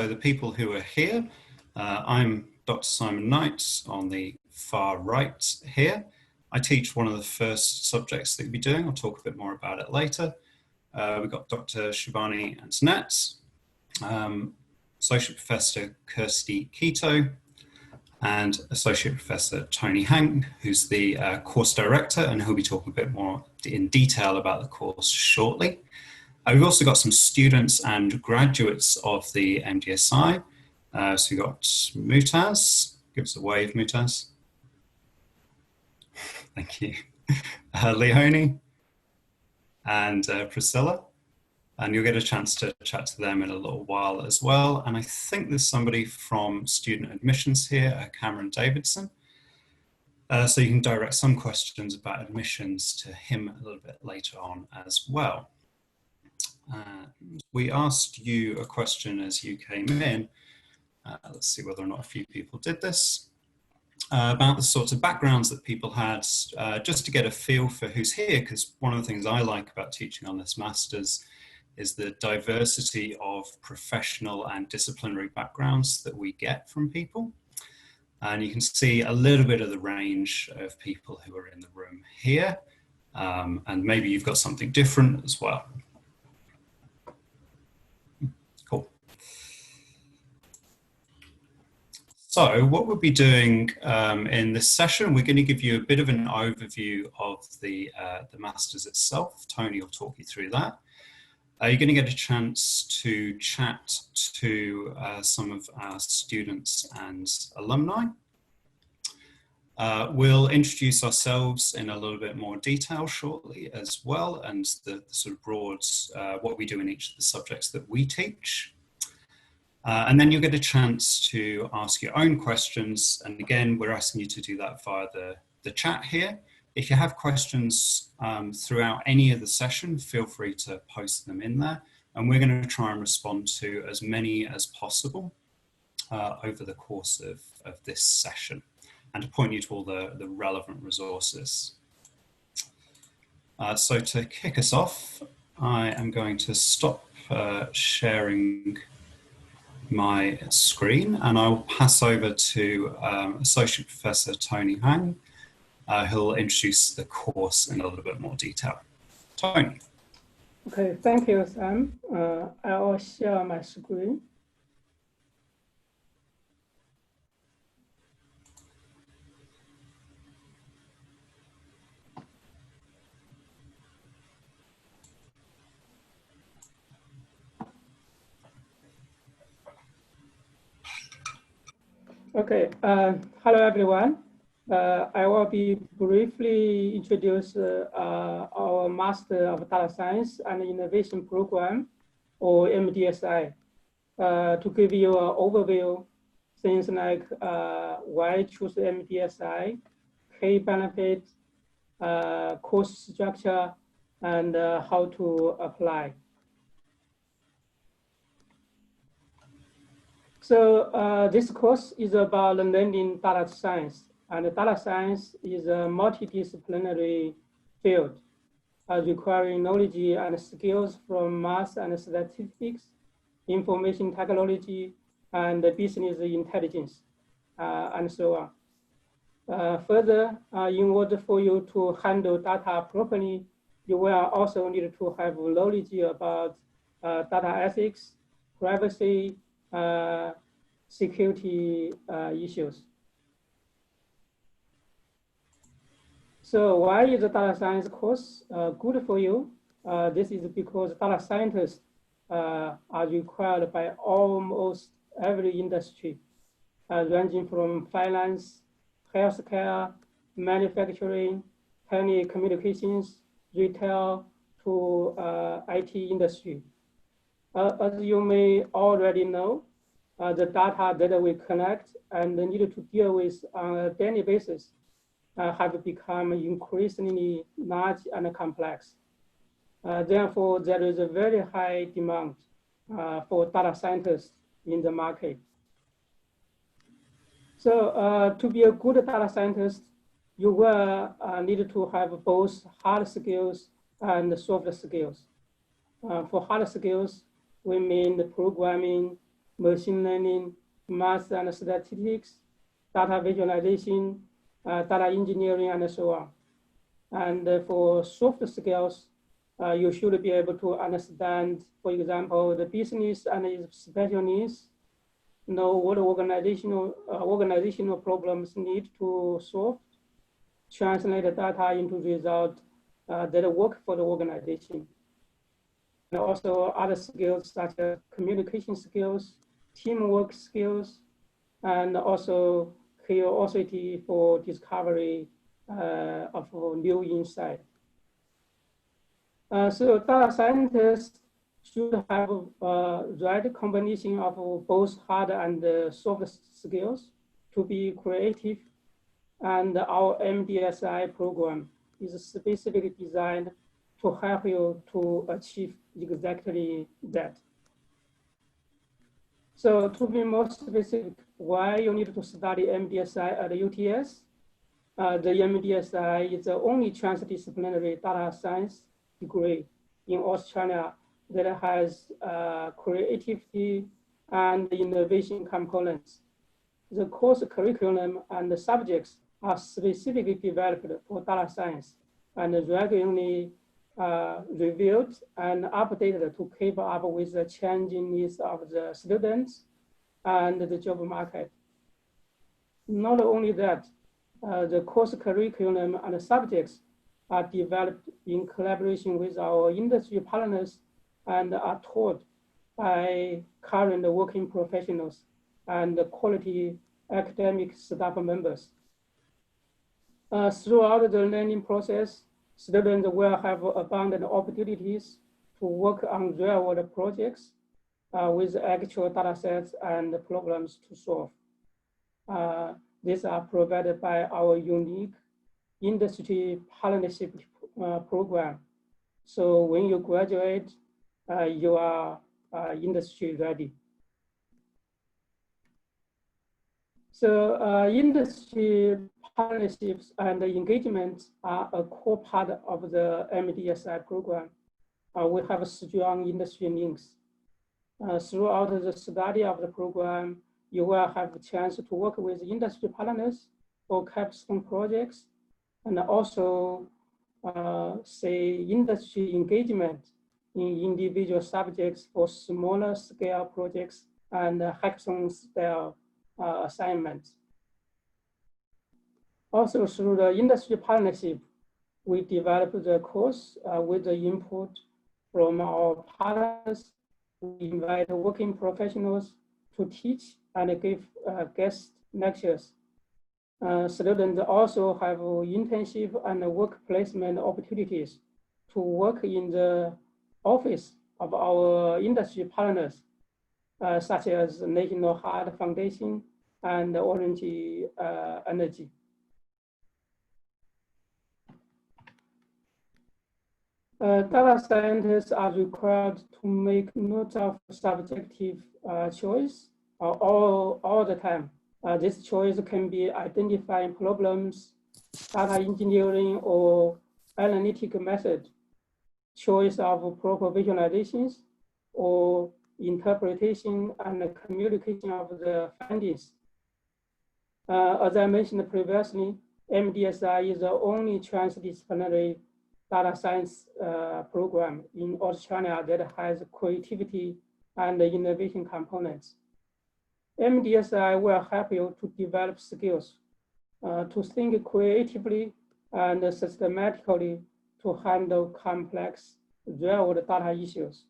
the people who are here, I'm Dr. Simon Knight on the far right here. I teach one of the first subjects that you'll be doing. I'll talk a bit more about it later. We've got Dr. Shivani Antoinette, Associate Professor Kirsty Keto, and Associate Professor Tony Hang, who's the course director, and he'll be talking a bit more in detail about the course shortly. We've also got some students and graduates of the MDSI. So we've got Mutaz. Give us a wave, Mutaz. Thank you. Leonie and Priscilla. And you'll get a chance to chat to them in a little while as well. And I think there's somebody from student admissions here, Cameron Davidson. So you can direct some questions about admissions to him a little bit later on as well. We asked you a question as you came in. Let's see whether or not a few people did this. About the sorts of backgrounds that people had, just to get a feel for who's here, because one of the things I like about teaching on this Masters is the diversity of professional and disciplinary backgrounds that we get from people. And you can see a little bit of the range of people who are in the room here. And maybe you've got something different as well. Cool. So what we'll be doing in this session, we're going to give you a bit of an overview of the Masters itself. Tony will talk you through that. You're going to get a chance to chat to some of our students and alumni. We'll introduce ourselves in a little bit more detail shortly as well, and the sort of broad, what we do in each of the subjects that we teach. And then you'll get a chance to ask your own questions. And again, we're asking you to do that via the chat here. If you have questions throughout any of the session, feel free to post them in there. And we're going to try and respond to as many as possible over the course of this session, and to point you to all the relevant resources. So to kick us off, I am going to stop sharing my screen, and I'll pass over to Associate Professor Tony Hang, who'll introduce the course in a little bit more detail. Tony. Okay, thank you, Sam. I will share my screen. Okay, hello everyone. I will be briefly introduce our Master of Data Science and Innovation Program, or MDSI, to give you an overview, things like why choose MDSI, key benefits, course structure, and how to apply. So this course is about learning data science. And data science is a multidisciplinary field requiring knowledge and skills from math and statistics, information technology, and business intelligence, and so on. Further, in order for you to handle data properly, you will also need to have knowledge about data ethics, privacy, security issues. So why is the data science course good for you? This is because data scientists are required by almost every industry, ranging from finance, healthcare, manufacturing, telecommunications, retail, to IT industry. As you may already know, the data that we collect and need to deal with on a daily basis have become increasingly large and complex. Therefore, there is a very high demand for data scientists in the market. So to be a good data scientist, you will need to have both hard skills and soft skills. For hard skills, we mean the programming, machine learning, math and statistics, data visualization, data engineering, and so on. And for soft skills, you should be able to understand, for example, the business and its special needs, know what organizational problems need to solve, translate the data into results that work for the organization. And also other skills such as communication skills, teamwork skills, and also curiosity for discovery of new insight. So data scientists should have a right combination of both hard and soft skills to be creative. And our MDSI program is specifically designed to help you to achieve exactly that. So to be more specific, why you need to study MDSI at UTS? The MDSI is the only transdisciplinary data science degree in Australia that has creativity and innovation components. The course curriculum and the subjects are specifically developed for data science and regularly reviewed and updated to keep up with the changing needs of the students and the job market. Not only that, the course curriculum and the subjects are developed in collaboration with our industry partners and are taught by current working professionals and quality academic staff members. Throughout the learning process, students will have abundant opportunities to work on real-world projects with actual data sets and problems to solve. These are provided by our unique industry partnership program. So when you graduate, you are industry ready. So industry partnerships and engagements are a core part of the MDSI program. We have strong industry links. Throughout the study of the program, you will have a chance to work with industry partners for capstone projects and also say industry engagement in individual subjects for smaller scale projects and hackathon style assignments. Also through the industry partnership, we developed the course with the input from our partners. We invite working professionals to teach and give guest lectures. Students also have internship and work placement opportunities to work in the office of our industry partners, such as National Heart Foundation and Orange Energy. Data scientists are required to make notes of subjective choice all the time. This choice can be identifying problems, data engineering or analytic method, choice of proper visualizations, or interpretation and communication of the findings. As I mentioned previously, MDSI is the only transdisciplinary data science program in Australia that has creativity and innovation components. MDSI will help you to develop skills to think creatively and systematically to handle complex real-world data issues.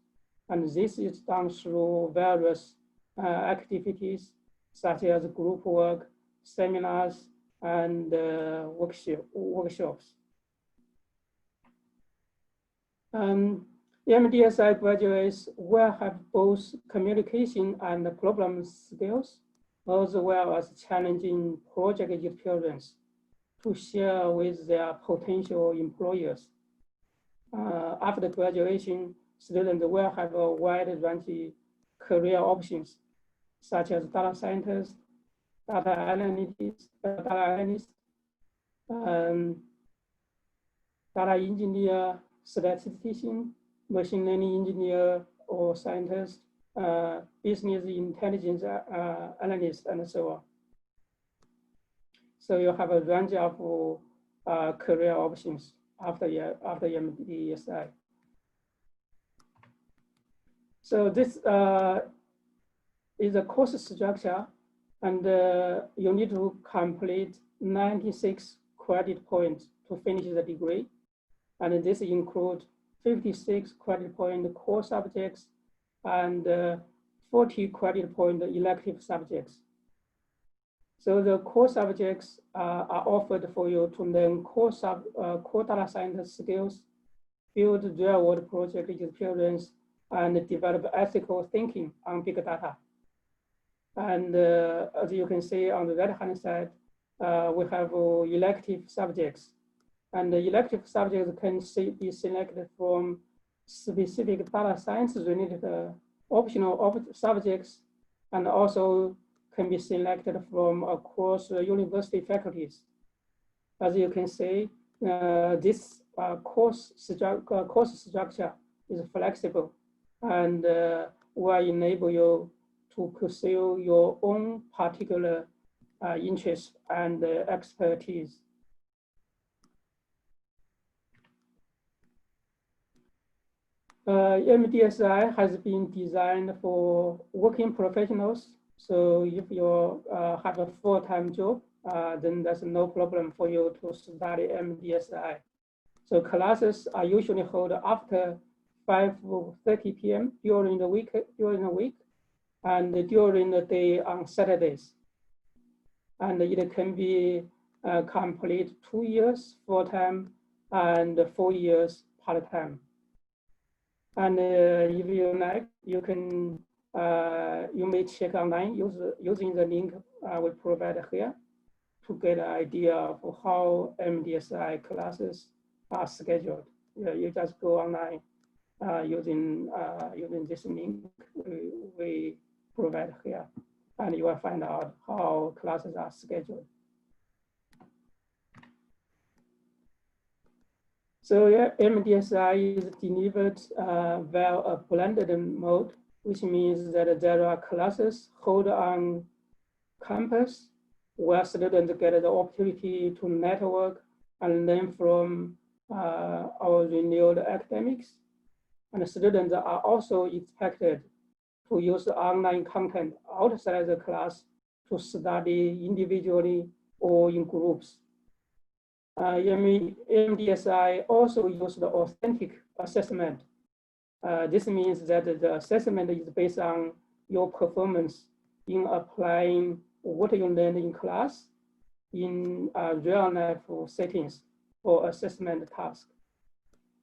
And this is done through various activities such as group work, seminars, and workshops. MDSI graduates will have both communication and problem skills, as well as challenging project experience to share with their potential employers. After graduation, students will have a wide range of career options, such as data scientist, data analyst, data engineer, statistician, machine learning engineer or scientist, business intelligence analyst, and so on. So you have a range of career options after MDSI. So this is a course structure, and you need to complete 96 credit points to finish the degree. And this includes 56 credit point core subjects and 40 credit point elective subjects. So the core subjects are offered for you to learn core data science skills, build real-world project experience, and develop ethical thinking on big data. And as you can see on the right-hand side, we have elective subjects. And the elective subjects can be selected from specific data science related optional subjects, and also can be selected from across university faculties. As you can see, this course structure is flexible and will enable you to pursue your own particular interests and expertise. MDSI has been designed for working professionals. So if you have a full-time job, then there's no problem for you to study MDSI. So classes are usually held after 5:30 p.m. during the week, and during the day on Saturdays. And it can be complete 2 years full-time and 4 years part-time. And if you like, you can you may check online using the link we provide here to get an idea of how MDSI classes are scheduled. You just go online using this link we provide here, and you will find out how classes are scheduled. So yeah, MDSI is delivered via a blended mode, which means that there are classes held on campus where students get the opportunity to network and learn from our renewed academics. And students are also expected to use online content outside the class to study individually or in groups. MDSI also uses the authentic assessment. This means that the assessment is based on your performance in applying what you learned in class in real-life settings for assessment tasks.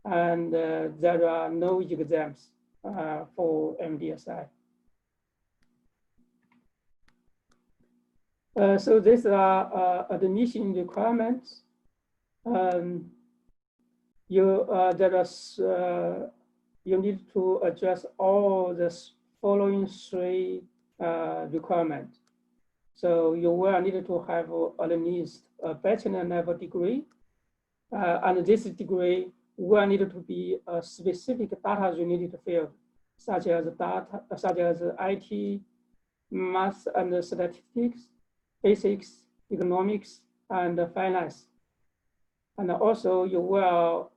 And there are no exams for MDSI. So these are admission requirements. You need to address all the following three requirements. So you will need to have at least a bachelor level degree, and this degree will need to be a specific data related field, such as IT, math and statistics, physics, economics, and finance. And also you will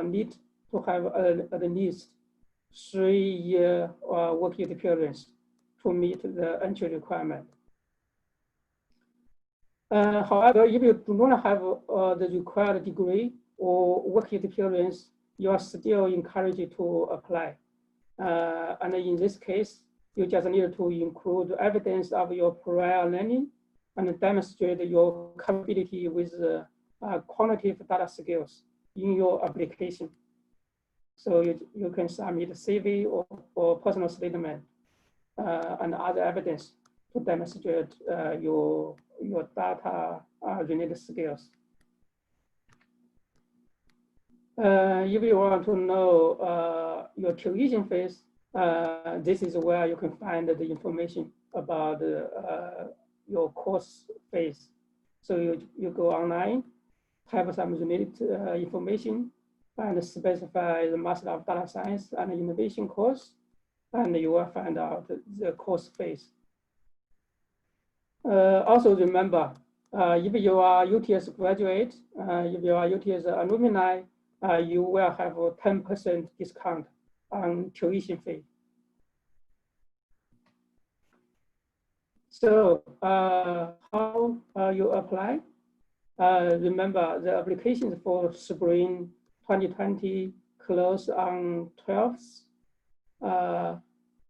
need to have at least 3-year work experience to meet the entry requirement. However, if you do not have the required degree or work experience, you are still encouraged to apply. And in this case, you just need to include evidence of your prior learning and demonstrate your capability with quantitative data skills in your application. So you can submit a CV or personal statement and other evidence to demonstrate your data related skills. If you want to know your tuition fees, this is where you can find the information about your course fees. So you go online, have some related information, and specify the Master of Data Science and Innovation course, and you will find out the course space. Also remember, if you are UTS graduate, if you are UTS alumni, you will have a 10% discount on tuition fee. So how you apply? Remember, the applications for spring 2020 close on 12th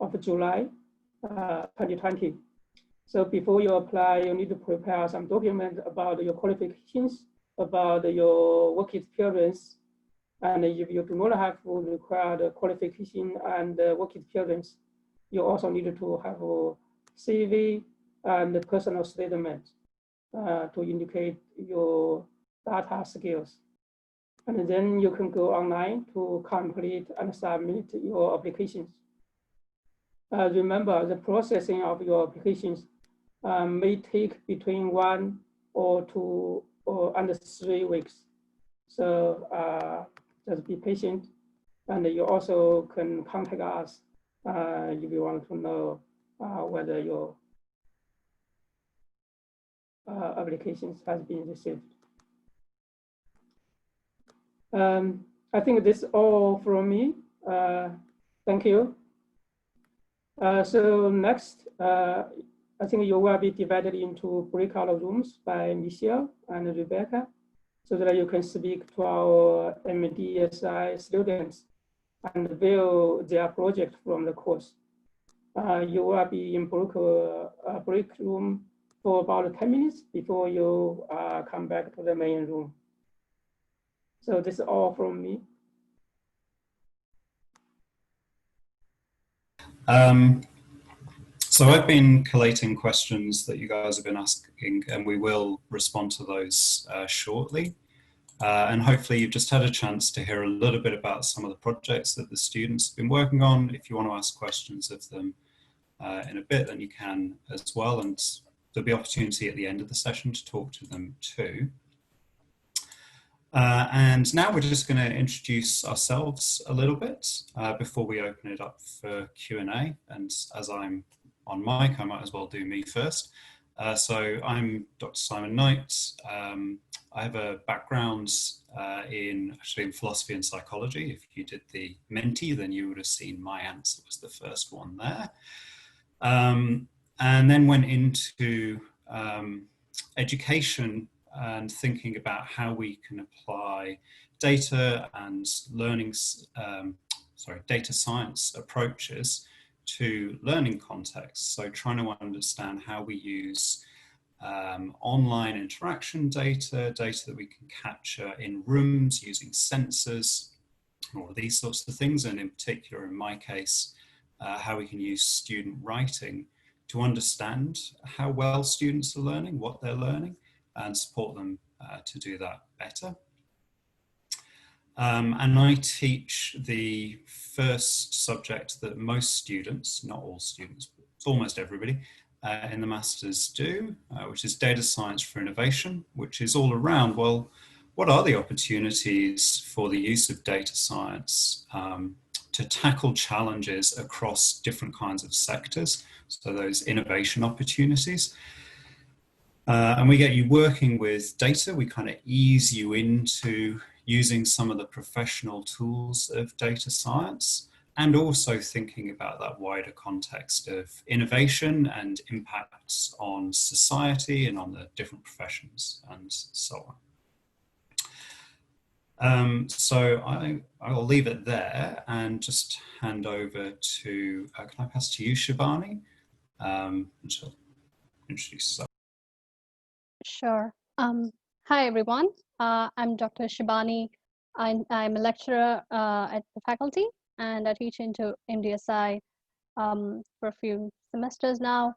of July 2020. So before you apply, you need to prepare some documents about your qualifications, about your work experience. And if you do not have required qualification and work experience, you also need to have a CV and a personal statement to indicate your data skills. And then you can go online to complete and submit your applications. Remember, the processing of your applications may take between 1 or 2 or under 3 weeks. So just be patient, and you also can contact us if you want to know whether your applications has been received. I think this is all from me. Thank you. So next, I think you will be divided into breakout rooms by Michelle and Rebecca, so that you can speak to our MDSI students and view their project from the course. You will be in break room for about 10 minutes before you come back to the main room. So this is all from me. So I've been collating questions that you guys have been asking, and we will respond to those shortly. And hopefully you've just had a chance to hear a little bit about some of the projects that the students have been working on. If you want to ask questions of them in a bit, then you can as well. And there'll be opportunity at the end of the session to talk to them too. And now we're just going to introduce ourselves a little bit before we open it up for Q&A. And as I'm on mic, I might as well do me first. So I'm Dr. Simon Knight. I have a background in philosophy and psychology. If you did the Menti, then you would have seen my answer was the first one there. And then went into education and thinking about how we can apply data and learning, data science approaches to learning contexts. So trying to understand how we use online interaction data that we can capture in rooms using sensors, or these sorts of things. And in particular, in my case, how we can use student writing to understand how well students are learning, what they're learning, and support them to do that better. And I teach the first subject that most students, not all students, but almost everybody in the Masters do, which is data science for innovation, which is all around, well, what are the opportunities for the use of data science to tackle challenges across different kinds of sectors, so those innovation opportunities. And we get you working with data. We kind of ease you into using some of the professional tools of data science, and also thinking about that wider context of innovation and impacts on society and on the different professions and so on. So I'll leave it there and just hand over to, can I pass to you, Shibani? She'll introduce yourself. Sure. Hi, everyone. I'm Dr. Shibani. I'm a lecturer at the faculty, and I teach into MDSI for a few semesters now.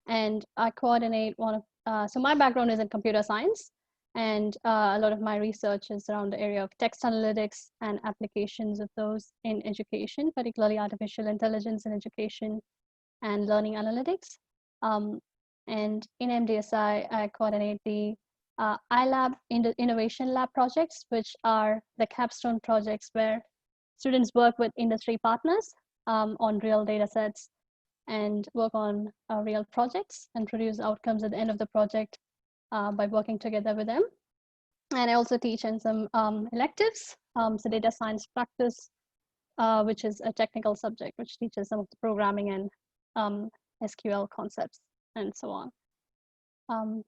And I coordinate one of, so my background is in computer science, and a lot of my research is around the area of text analytics and applications of those in education, particularly artificial intelligence in education and learning analytics. And in MDSI, I coordinate the iLab Innovation Lab projects, which are the capstone projects where students work with industry partners on real data sets and work on real projects and produce outcomes at the end of the project by working together with them. And I also teach in some electives, so data science practice, which is a technical subject, which teaches some of the programming and SQL concepts and so on.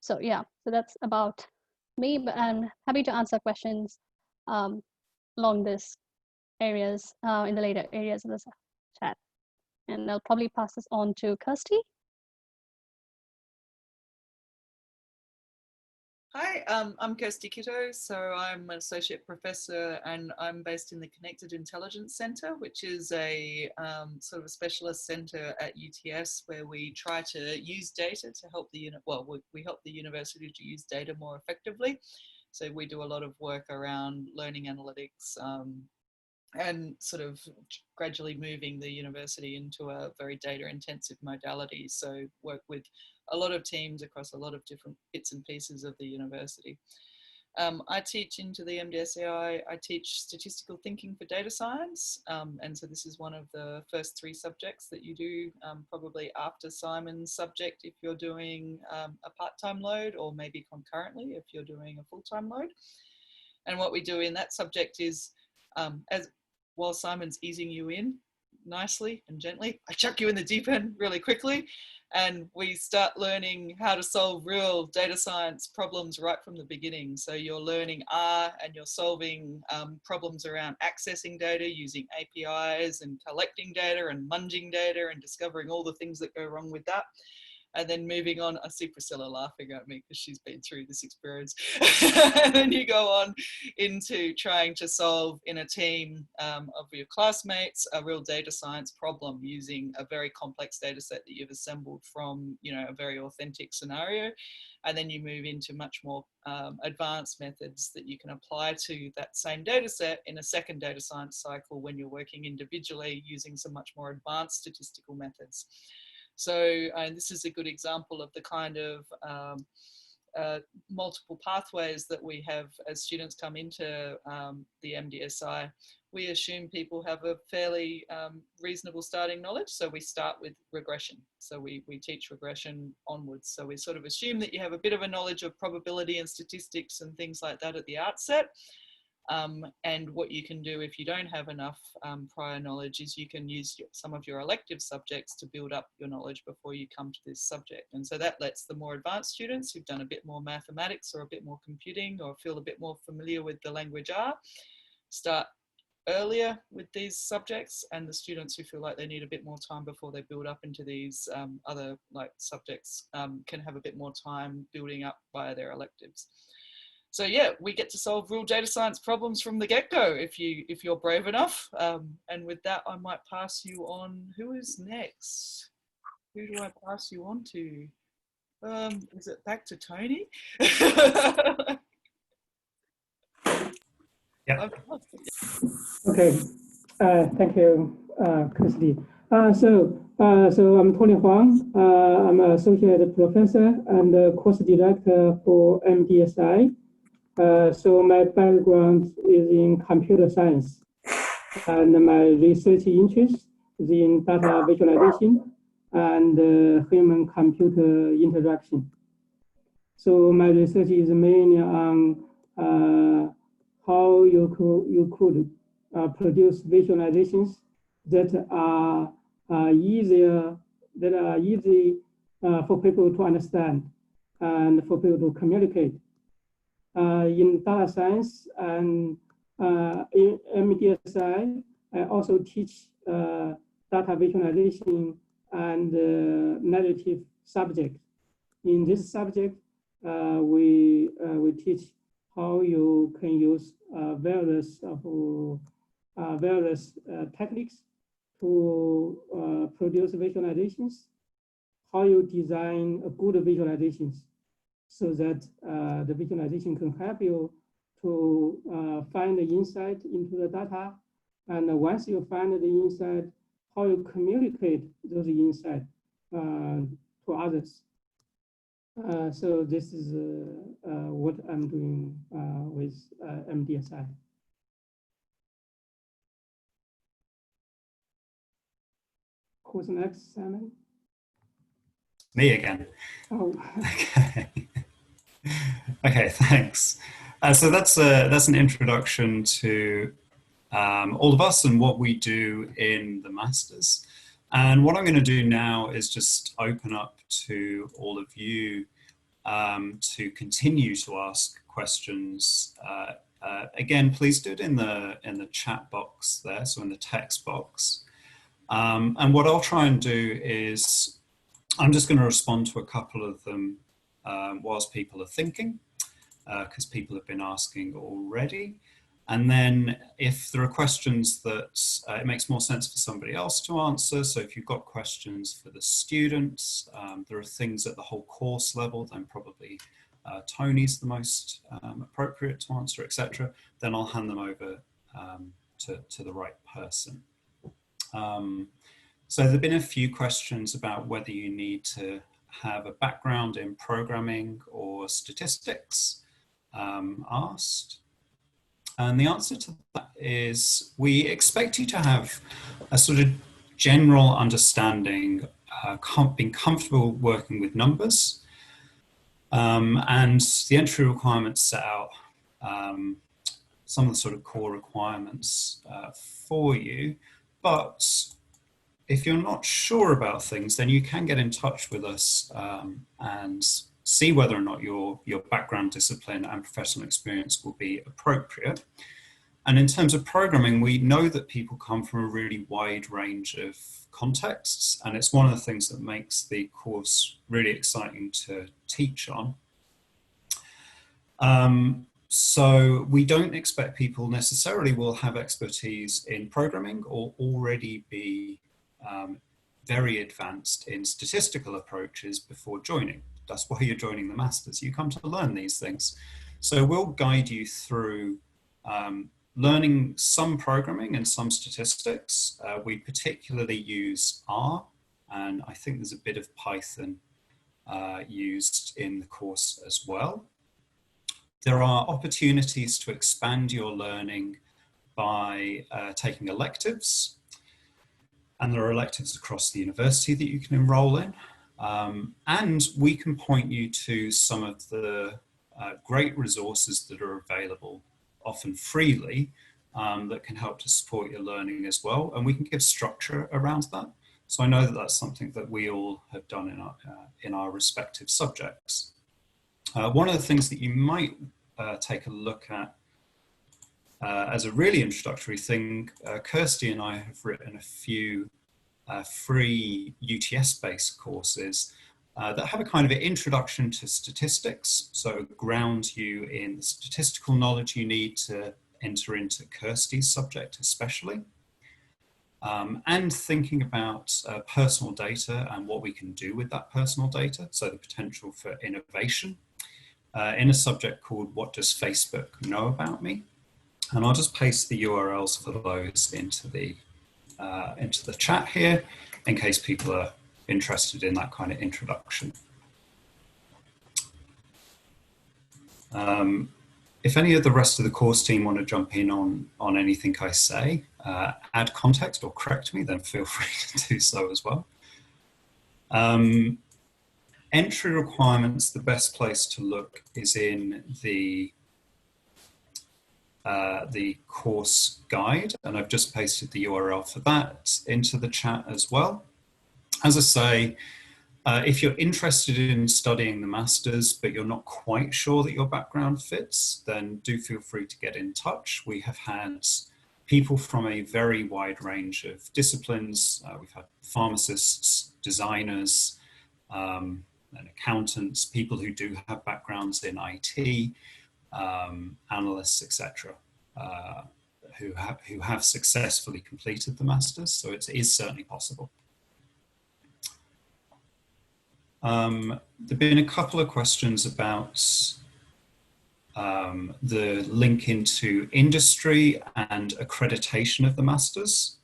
So yeah, so that's about me, but I'm happy to answer questions along this areas in the later areas of this chat. And I'll probably pass this on to Kirsty. Hi, I'm Kirsty Kitto. So I'm an associate professor and I'm based in the Connected Intelligence Centre, which is a sort of a specialist centre at UTS where we try to use data to help the we help the university to use data more effectively. So we do a lot of work around learning analytics and sort of gradually moving the university into a very data intensive modality. So work with a lot of teams across a lot of different bits and pieces of the university. I teach into the MDSAI, I teach statistical thinking for data science. And so this is one of the first 3 subjects that you do probably after Simon's subject if you're doing a part-time load, or maybe concurrently if you're doing a full-time load. And what we do in that subject is, while Simon's easing you in nicely and gently, I chuck you in the deep end really quickly, and we start learning how to solve real data science problems right from the beginning. So you're learning R and you're solving problems around accessing data using APIs and collecting data and munging data and discovering all the things that go wrong with that. And then moving on, I see Priscilla laughing at me because she's been through this experience. And then you go on into trying to solve in a team of your classmates a real data science problem using a very complex data set that you've assembled from, you know, a very authentic scenario. And then you move into much more advanced methods that you can apply to that same data set in a second data science cycle when you're working individually using some much more advanced statistical methods. So this is a good example of the kind of multiple pathways that we have as students come into the MDSI. We assume people have a fairly reasonable starting knowledge. So we start with regression. So we teach regression onwards. So we sort of assume that you have a bit of a knowledge of probability and statistics and things like that at the outset. And what you can do if you don't have enough prior knowledge is you can use some of your elective subjects to build up your knowledge before you come to this subject. And so that lets the more advanced students who've done a bit more mathematics or a bit more computing or feel a bit more familiar with the language R start earlier with these subjects, and the students who feel like they need a bit more time before they build up into these other like subjects can have a bit more time building up via their electives. So yeah, we get to solve real data science problems from the get-go if you're brave enough. And with that, I might pass you on. Who is next? Who do I pass you on to? Is it back to Tony? Yeah. Okay, thank you, Kirsty. So I'm Tony Huang. I'm an associate professor and course director for MDSI. So my background is in computer science, and my research interest is in data visualization and human-computer interaction. So my research is mainly on how you could produce visualizations that are easy for people to understand and for people to communicate. In data science and in MDSI, I also teach data visualization and narrative subject. In this subject, we teach how you can use various techniques to produce visualizations, how you design a good visualizations so that the visualization can help you to find the insight into the data. And once you find the insight, how you communicate those insights to others. So this is what I'm doing with MDSI. Who's next, Simon? Me again. Oh, Okay. Okay, thanks. So that's an introduction to all of us and what we do in the Masters. And what I'm going to do now is just open up to all of you to continue to ask questions. Again, please do it in the chat box there, so in the text box. And what I'll try and do is I'm just going to respond to a couple of them whilst people are thinking, because people have been asking already. And then if there are questions that it makes more sense for somebody else to answer, so if you've got questions for the students, there are things at the whole course level, then probably Tony's the most appropriate to answer, etc. Then I'll hand them over to the right person. So there have been a few questions about whether you need to have a background in programming or statistics asked. And the answer to that is we expect you to have a sort of general understanding, being comfortable working with numbers. And the entry requirements set out some of the sort of core requirements for you. But if you're not sure about things, then you can get in touch with us and see whether or not your background, discipline and professional experience will be appropriate. And in terms of programming, we know that people come from a really wide range of contexts, and it's one of the things that makes the course really exciting to teach on. So we don't expect people necessarily will have expertise in programming or already be very advanced in statistical approaches before joining. That's why you're joining the Masters. You come to learn these things. So we'll guide you through learning some programming and some statistics. We particularly use R, and I think there's a bit of Python used in the course as well. There are opportunities to expand your learning by taking electives. And there are electives across the university that you can enroll in. And we can point you to some of the great resources that are available, often freely, that can help to support your learning as well. And we can give structure around that. So I know that that's something that we all have done in our respective subjects. One of the things that you might take a look at as a really introductory thing, Kirsty and I have written a few free UTS-based courses that have a kind of an introduction to statistics, so ground you in the statistical knowledge you need to enter into Kirsty's subject especially, and thinking about personal data and what we can do with that personal data, so the potential for innovation, in a subject called What Does Facebook Know About Me? And I'll just paste the URLs for those into the chat here in case people are interested in that kind of introduction. If any of the rest of the course team want to jump in on anything I say, add context or correct me, then feel free to do so as well. Entry requirements, the best place to look is in the course guide, and I've just pasted the URL for that into the chat as well. As I say, if you're interested in studying the Masters, but you're not quite sure that your background fits, then do feel free to get in touch. We have had people from a very wide range of disciplines. We've had pharmacists, designers, and accountants, people who do have backgrounds in IT, analysts, etc., who have successfully completed the Masters. So it is certainly possible. There've been a couple of questions about the link into industry and accreditation of the Masters.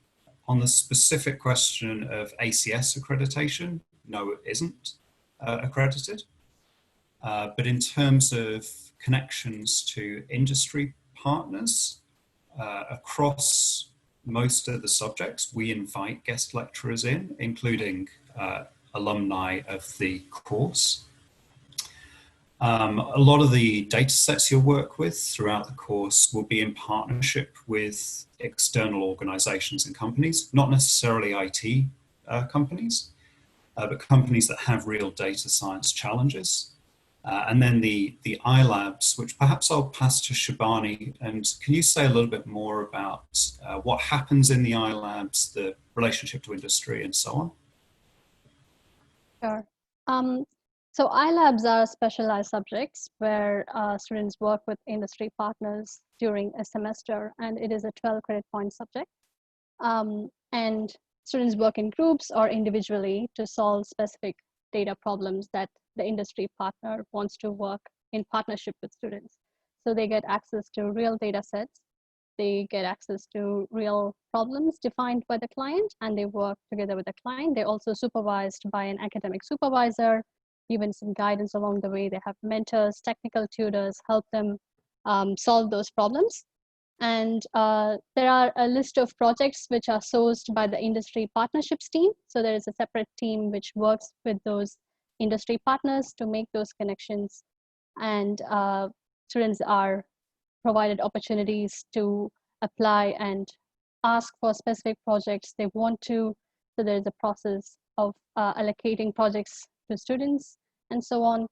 On the specific question of ACS accreditation, no, it isn't accredited. But in terms of connections to industry partners across most of the subjects, we invite guest lecturers in, including alumni of the course. A lot of the data sets you'll work with throughout the course will be in partnership with external organizations and companies, not necessarily IT companies, but companies that have real data science challenges. And then the iLabs, which perhaps I'll pass to Shibani. And can you say a little bit more about what happens in the iLabs, the relationship to industry and so on? Sure. So iLabs are specialized subjects where students work with industry partners during a semester, and it is a 12 credit point subject. And students work in groups or individually to solve specific data problems that the industry partner wants to work in partnership with students. So they get access to real data sets, they get access to real problems defined by the client, and they work together with the client. They're also supervised by an academic supervisor, given some guidance along the way. They have mentors, technical tutors, help them solve those problems. And there are a list of projects which are sourced by the industry partnerships team. So there is a separate team which works with those industry partners to make those connections. And students are provided opportunities to apply and ask for specific projects they want to. So there's a process of allocating projects to students and so on.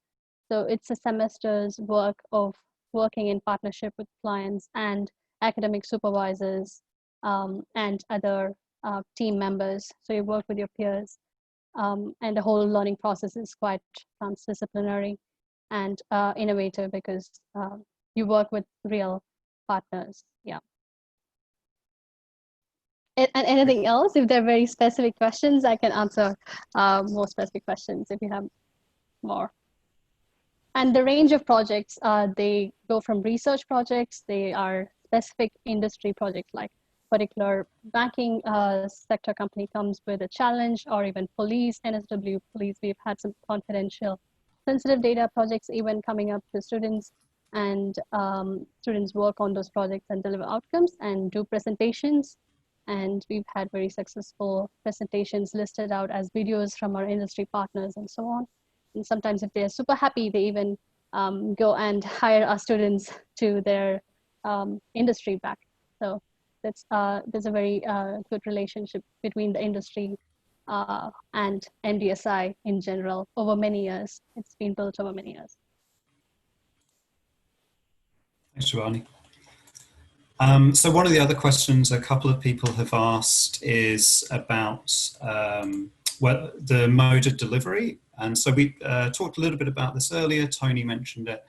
So it's a semester's work of working in partnership with clients and academic supervisors and other team members. So you work with your peers, and the whole learning process is quite transdisciplinary and innovative because you work with real partners. Yeah. And anything else? If there are very specific questions, I can answer more specific questions if you have more. And the range of projects, they go from research projects, they are specific industry projects, like particular banking sector company comes with a challenge, or even police, NSW police. We've had some confidential sensitive data projects even coming up to students, and students work on those projects and deliver outcomes and do presentations. And we've had very successful presentations listed out as videos from our industry partners and so on. And sometimes if they're super happy, they even go and hire our students to their industry back. So that's, there's a very good relationship between the industry and MDSI in general over many years. It's been built over many years. Thanks, Shivani. So one of the other questions a couple of people have asked is about the mode of delivery. And so we talked a little bit about this earlier, Tony mentioned it.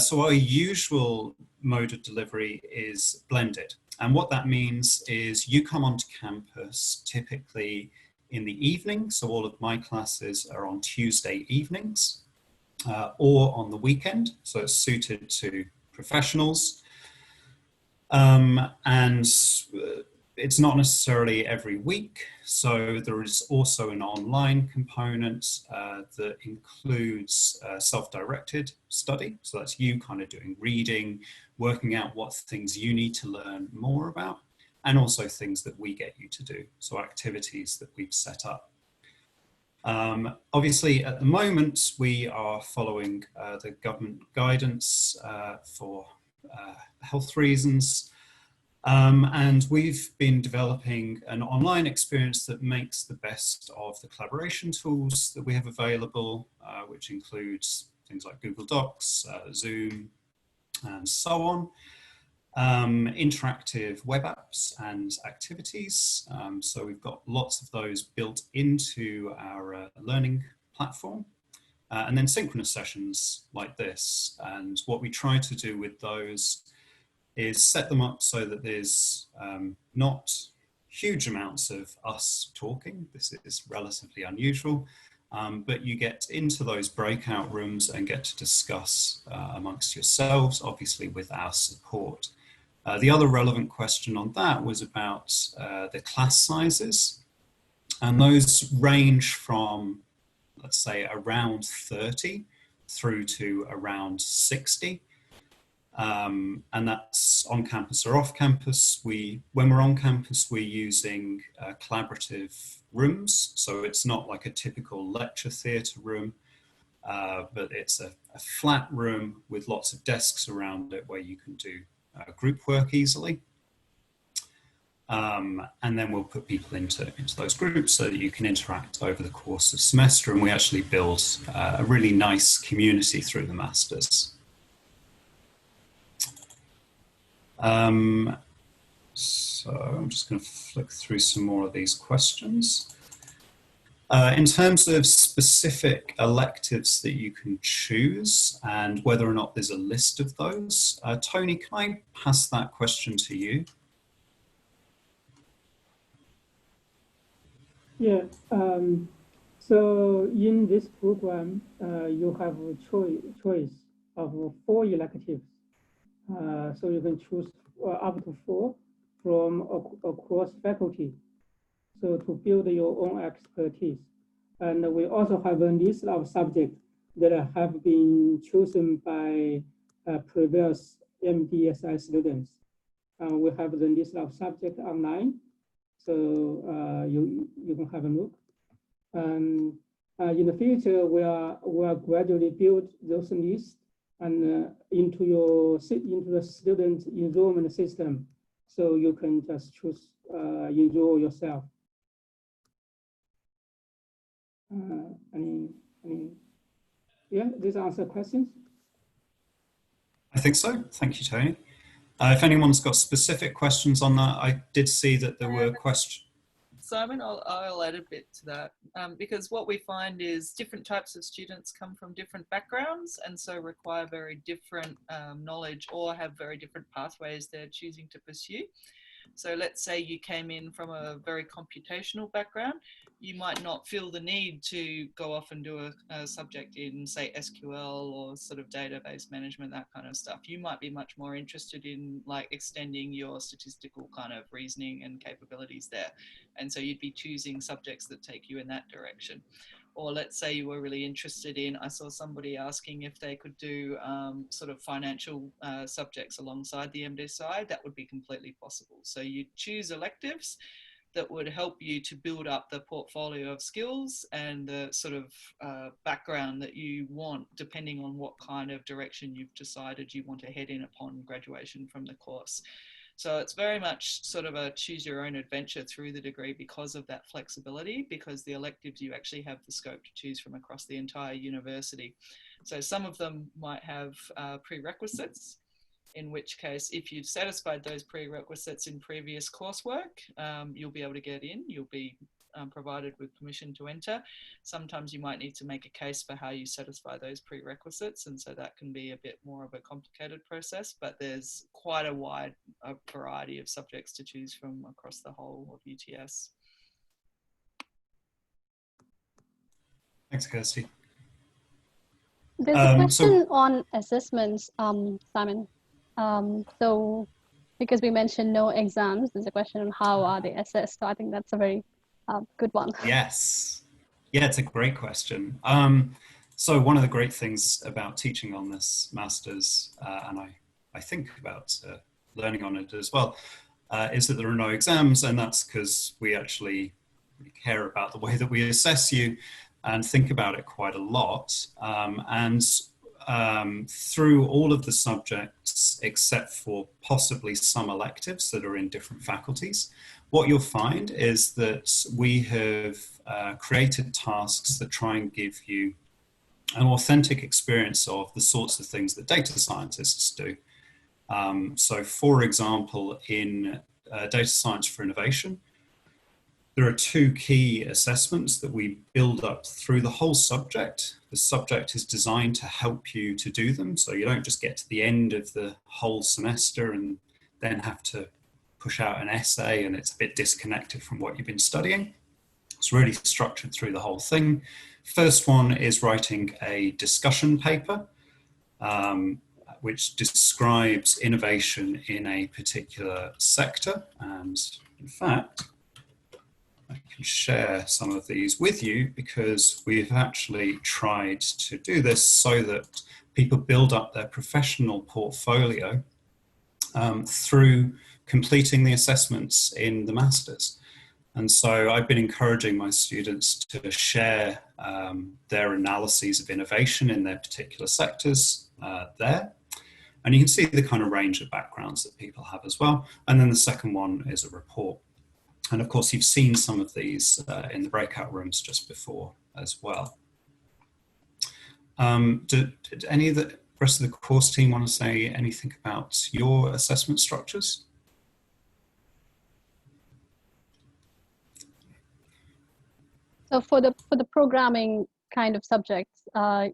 So our usual mode of delivery is blended. And what that means is you come onto campus typically in the evening. So all of my classes are on Tuesday evenings or on the weekend. So it's suited to professionals. And it's not necessarily every week. So there is also an online component that includes self-directed study. So that's you kind of doing reading, working out what things you need to learn more about, and also things that we get you to do. So activities that we've set up. Obviously, at the moment, we are following the government guidance for health reasons. And we've been developing an online experience that makes the best of the collaboration tools that we have available, which includes things like Google Docs, Zoom, and so on. Interactive web apps and activities. So we've got lots of those built into our learning platform. And then synchronous sessions like this. And what we try to do with those is set them up so that there's not huge amounts of us talking. This is relatively unusual, but you get into those breakout rooms and get to discuss amongst yourselves, obviously with our support. The other relevant question on that was about the class sizes, and those range from, let's say, around 30 through to around 60. And that's on campus or off campus. When we're on campus, we're using collaborative rooms. So it's not like a typical lecture theatre room, but it's a flat room with lots of desks around it where you can do group work easily. And then we'll put people into those groups so that you can interact over the course of semester, and we actually build a really nice community through the Masters. So I'm just going to flick through some more of these questions. In terms of specific electives that you can choose and whether or not there's a list of those, Tony, can I pass that question to you? Yeah, so in this program, you have a choice of 4 electives. So you can choose up to 4 from across faculty. So to build your own expertise. And we also have a list of subjects that have been chosen by previous MDSI students. We have the list of subjects online. So you can have a look. And in the future, we are gradually build those lists and into the student enrollment system, so you can just choose enroll yourself. Yeah, these answer questions. I think so. Thank you, Tony. If anyone's got specific questions on that, I did see that there were questions. Simon, I'll add a bit to that, because what we find is different types of students come from different backgrounds and so require very different knowledge or have very different pathways they're choosing to pursue. So let's say you came in from a very computational background, you might not feel the need to go off and do a subject in, say, SQL or sort of database management, that kind of stuff. You might be much more interested in like extending your statistical kind of reasoning and capabilities there. And so you'd be choosing subjects that take you in that direction. Or let's say you were really interested in, I saw somebody asking if they could do sort of financial subjects alongside the MDSI, that would be completely possible. So you choose electives that would help you to build up the portfolio of skills and the sort of background that you want, depending on what kind of direction you've decided you want to head in upon graduation from the course. So it's very much sort of a choose your own adventure through the degree because of that flexibility, because the electives you actually have the scope to choose from across the entire university. So some of them might have prerequisites, in which case, if you've satisfied those prerequisites in previous coursework, you'll be able to get in, you'll be provided with permission to enter. Sometimes you might need to make a case for how you satisfy those prerequisites, and so that can be a bit more of a complicated process, but there's quite a wide variety of subjects to choose from across the whole of UTS. Thanks, Kirsty. There's a question on assessments, Simon. So because we mentioned no exams, there's a question on how are they assessed. So I think that's a very good one. Yes. Yeah, it's a great question. So one of the great things about teaching on this Masters, and I think about learning on it as well, is that there are no exams, and that's because we actually care about the way that we assess you and think about it quite a lot. Through all of the subjects, except for possibly some electives that are in different faculties, what you'll find is that we have created tasks that try and give you an authentic experience of the sorts of things that data scientists do. So for example, in Data Science for Innovation, there are 2 key assessments that we build up through the whole subject. The subject is designed to help you to do them, so you don't just get to the end of the whole semester and then have to push out an essay and it's a bit disconnected from what you've been studying. It's really structured through the whole thing. First one is writing a discussion paper, which describes innovation in a particular sector. And in fact, I can share some of these with you because we've actually tried to do this so that people build up their professional portfolio through completing the assessments in the Masters. And so I've been encouraging my students to share their analyses of innovation in their particular sectors there. And you can see the kind of range of backgrounds that people have as well. And then the second one is a report. And of course, you've seen some of these in the breakout rooms just before as well. Did any of the rest of the course team want to say anything about your assessment structures? So for the programming kind of subjects,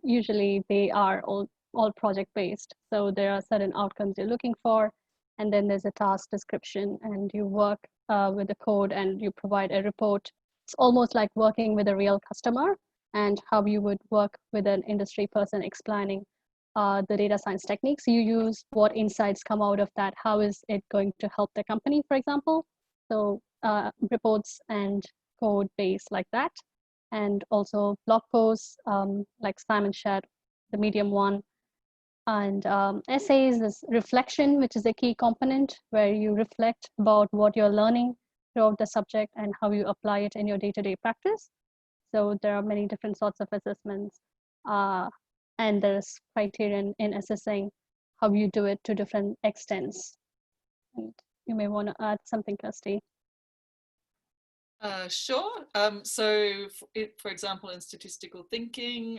usually they are all project based. So there are certain outcomes you're looking for, and then there's a task description, and you work with the code and you provide a report. It's almost like working with a real customer and how you would work with an industry person explaining the data science techniques you use, what insights come out of that, how is it going to help the company, for example. So reports and code base like that. And also blog posts like Simon shared, the Medium one. And essays is reflection, which is a key component where you reflect about what you're learning throughout the subject and how you apply it in your day-to-day practice. So there are many different sorts of assessments. And there's criterion in assessing how you do it to different extents. And you may want to add something, Kirsty. Sure. So for example, in statistical thinking,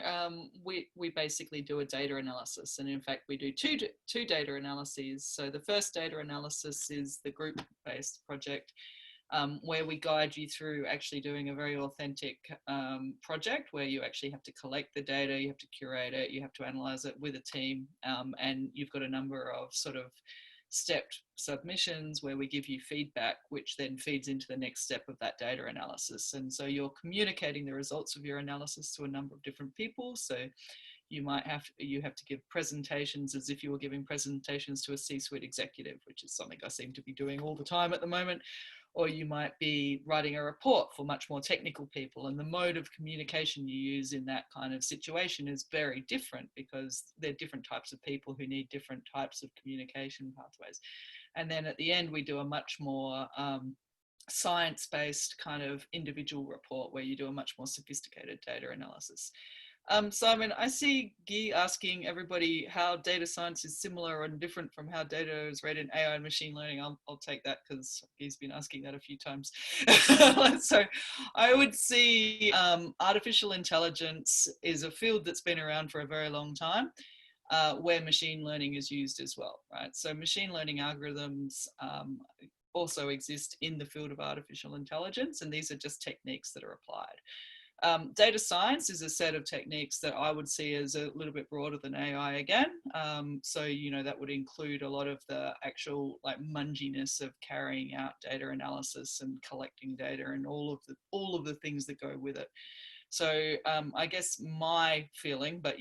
we basically do a data analysis. And in fact, we do two data analyses. So the first data analysis is the group-based project, where we guide you through actually doing a very authentic project where you actually have to collect the data, you have to curate it, you have to analyze it with a team, and you've got a number of sort of stepped submissions where we give you feedback, which then feeds into the next step of that data analysis. And so you're communicating the results of your analysis to a number of different people. So you have to give presentations as if you were giving presentations to a C-suite executive, which is something I seem to be doing all the time at the moment. Or you might be writing a report for much more technical people, and the mode of communication you use in that kind of situation is very different because they're different types of people who need different types of communication pathways. And then at the end, we do a much more science-based kind of individual report where you do a much more sophisticated data analysis. Simon, I see Guy asking everybody how data science is similar and different from how data is read in AI and machine learning. I'll take that because Guy's been asking that a few times. So I would see artificial intelligence is a field that's been around for a very long time, where machine learning is used as well, right? So machine learning algorithms also exist in the field of artificial intelligence, and these are just techniques that are applied. Data science is a set of techniques that I would see as a little bit broader than AI again. So, you know, that would include a lot of the actual like munginess of carrying out data analysis and collecting data and all of the things that go with it. So I guess my feeling, but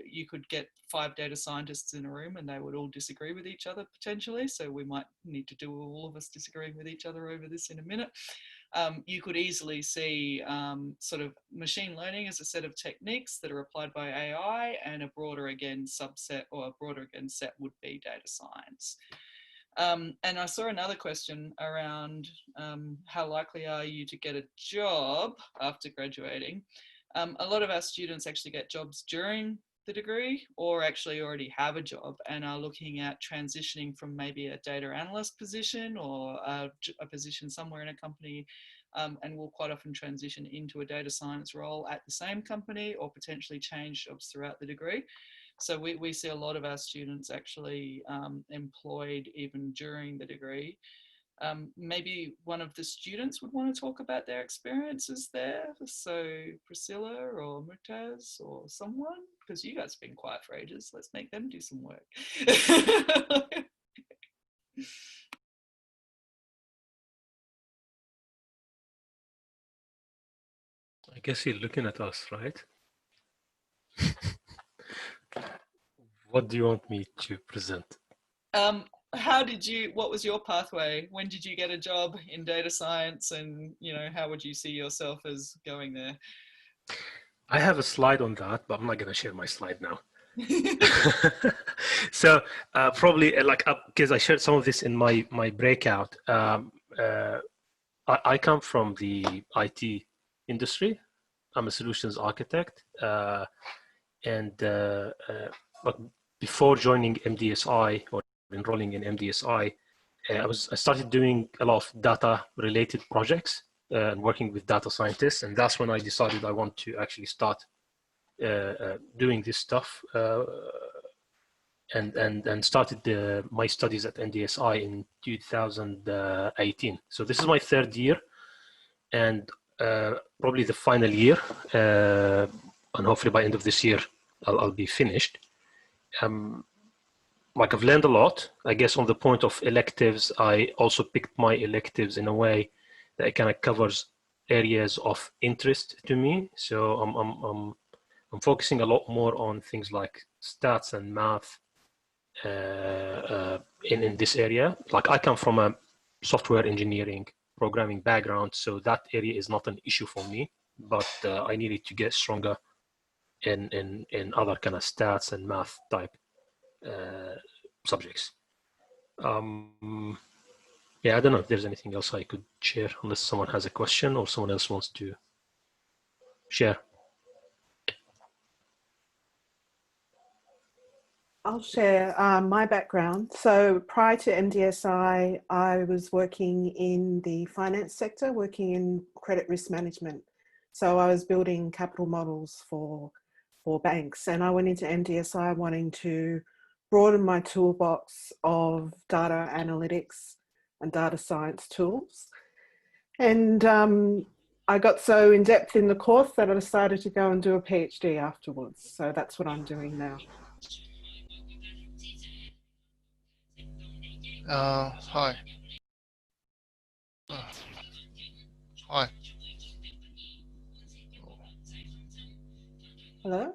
you could get 5 data scientists in a room and they would all disagree with each other potentially. So we might need to do all of us disagreeing with each other over this in a minute. You could easily see sort of machine learning as a set of techniques that are applied by AI, and a broader again subset or a broader again set would be data science. And I saw another question around how likely are you to get a job after graduating? A lot of our students actually get jobs during the degree or actually already have a job and are looking at transitioning from maybe a data analyst position or a position somewhere in a company, and will quite often transition into a data science role at the same company or potentially change jobs throughout the degree. So we see a lot of our students actually employed even during the degree. Maybe one of the students would want to talk about their experiences there. So Priscilla or Mutaz or someone, because you guys have been quiet for ages. Let's make them do some work. I guess you're looking at us, right? What do you want me to present? how did you, what was your pathway? When did you get a job in data science, and how would you see yourself as going there? I have a slide on that, but I'm not going to share my slide now. So probably like because I shared some of this in my breakout. I come from the IT industry. I'm a solutions architect, and but before joining MDSI or enrolling in MDSI, I started doing a lot of data related projects and working with data scientists, and that's when I decided I want to actually start doing this stuff, and started my studies at NDSI in 2018. So this is my third year, and probably the final year, and hopefully by end of this year I'll be finished. Like I've learned a lot. I guess on the point of electives, I also picked my electives in a way that it kind of covers areas of interest to me. So I'm focusing a lot more on things like stats and math in this area. Like I come from a software engineering programming background, so that area is not an issue for me, but I needed to get stronger in other kind of stats and math type subjects. Yeah, I don't know if there's anything else I could share, unless someone has a question or someone else wants to share. I'll share my background. So prior to MDSI, I was working in the finance sector, working in credit risk management. So I was building capital models for banks, and I went into MDSI wanting to broaden my toolbox of data analytics and data science tools. And I got so in depth in the course that I decided to go and do a PhD afterwards. So that's what I'm doing now. Hi. Hi. Hello?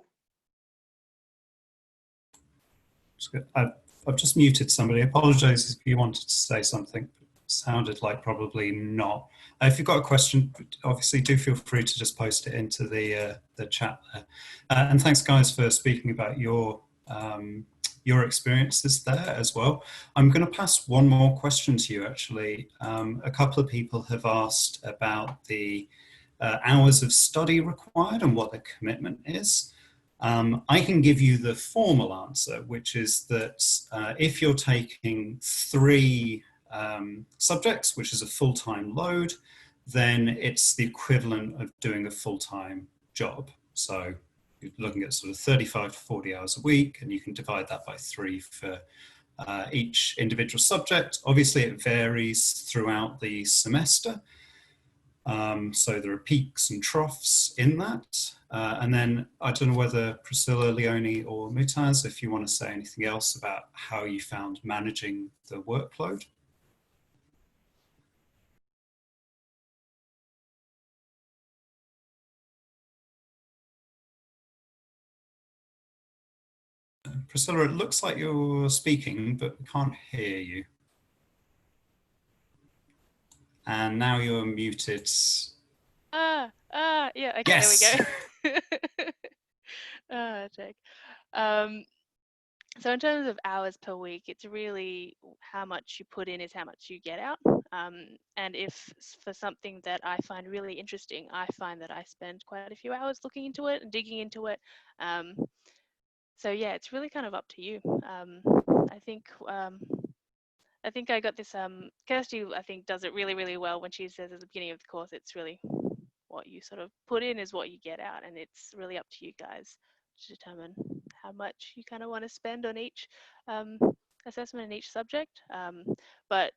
I've just muted somebody. I apologize if you wanted to say something. It sounded like probably not. If you've got a question, obviously do feel free to just post it into the chat there. And thanks, guys, for speaking about your experiences there as well. I'm going to pass one more question to you, actually. A couple of people have asked about the hours of study required and what the commitment is. I can give you the formal answer, which is that if you're taking 3 subjects, which is a full-time load, then it's the equivalent of doing a full-time job. So you're looking at sort of 35 to 40 hours a week, and you can divide that by 3 for each individual subject. Obviously, it varies throughout the semester. So there are peaks and troughs in that. And then I don't know whether Priscilla, Leonie or Mutaz, if you want to say anything else about how you found managing the workload. Priscilla, it looks like you're speaking, but we can't hear you. And now you're muted. Yeah, okay, Yes. There we go. Jake. So in terms of hours per week, it's really how much you put in is how much you get out. And if for something that I find really interesting, I find that I spend quite a few hours looking into it and digging into it. So yeah, it's really kind of up to you. I think I got this, Kirsty, I think, does it really, really well when she says at the beginning of the course, it's really what you sort of put in is what you get out, and it's really up to you guys to determine how much you kind of want to spend on each assessment in each subject. But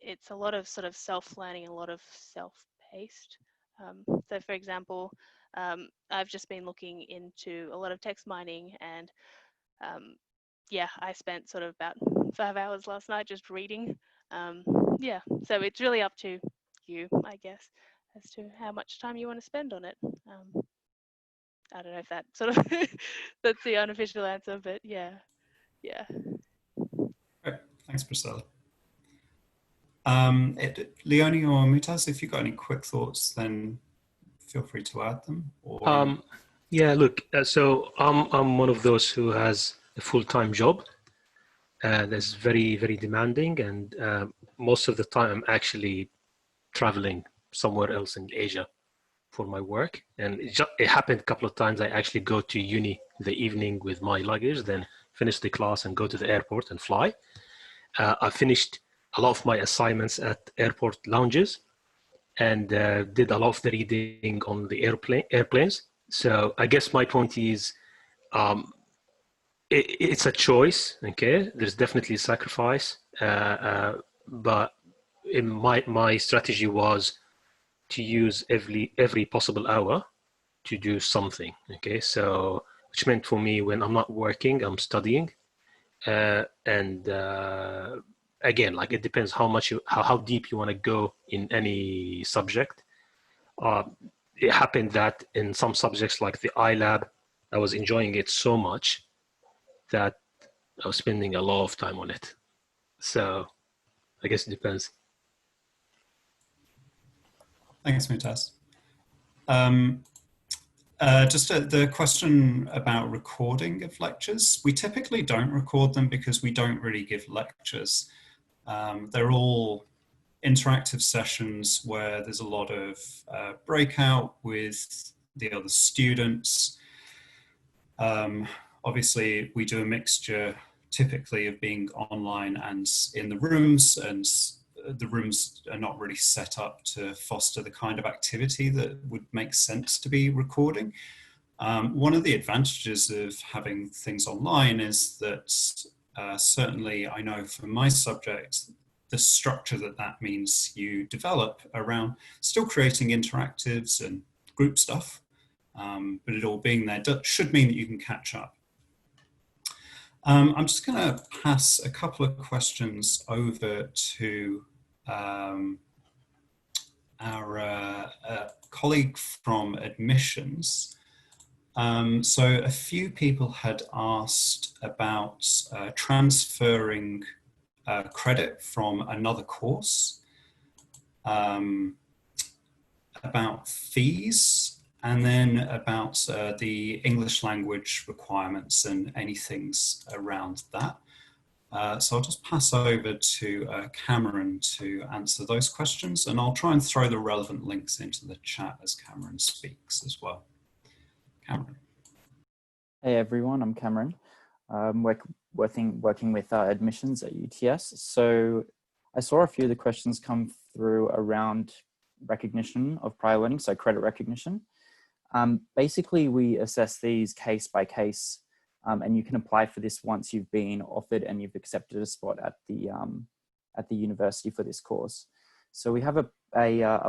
it's a lot of sort of self-learning, a lot of self-paced. So for example, I've just been looking into a lot of text mining, and yeah, I spent sort of about 5 hours last night just reading. Yeah, so it's really up to you, I guess, as to how much time you want to spend on it. I don't know if that sort of that's the unofficial answer, but yeah. Great. Thanks, Priscilla. Leonie or Mutaz, if you've got any quick thoughts, then feel free to add them. Or Yeah, look, so I'm one of those who has a full-time job that's very, very demanding, and most of the time I'm actually traveling somewhere else in Asia for my work. And it happened a couple of times. I actually go to uni in the evening with my luggage, then finish the class and go to the airport and fly. I finished a lot of my assignments at airport lounges and did a lot of the reading on the airplanes. So I guess my point is, it's a choice. Okay, there's definitely a sacrifice, but in my strategy was to use every possible hour to do something. Okay, so which meant for me, when I'm not working, I'm studying, and again, like, it depends how deep you want to go in any subject. It happened that in some subjects like the iLab, I was enjoying it so much that I was spending a lot of time on it. So I guess it depends. thanks, Mutaz. Just the question about recording of lectures. We typically don't record them because we don't really give lectures. They're all interactive sessions where there's a lot of breakout with the other students. Obviously, we do a mixture typically of being online and in the rooms, and the rooms are not really set up to foster the kind of activity that would make sense to be recording. One of the advantages of having things online is that certainly I know for my subject, the structure that means you develop around still creating interactives and group stuff, but it all being there should mean that you can catch up. I'm just going to pass a couple of questions over to our colleague from admissions. So a few people had asked about transferring credit from another course, about fees, and then about the English language requirements and any things around that. So I'll just pass over to Cameron to answer those questions, and I'll try and throw the relevant links into the chat as Cameron speaks as well. Cameron. Hey everyone, I'm Cameron. Working with admissions at UTS. So I saw a few of the questions come through around recognition of prior learning, so credit recognition. Basically, we assess these case by case, and you can apply for this once you've been offered and you've accepted a spot at the university for this course. So we have a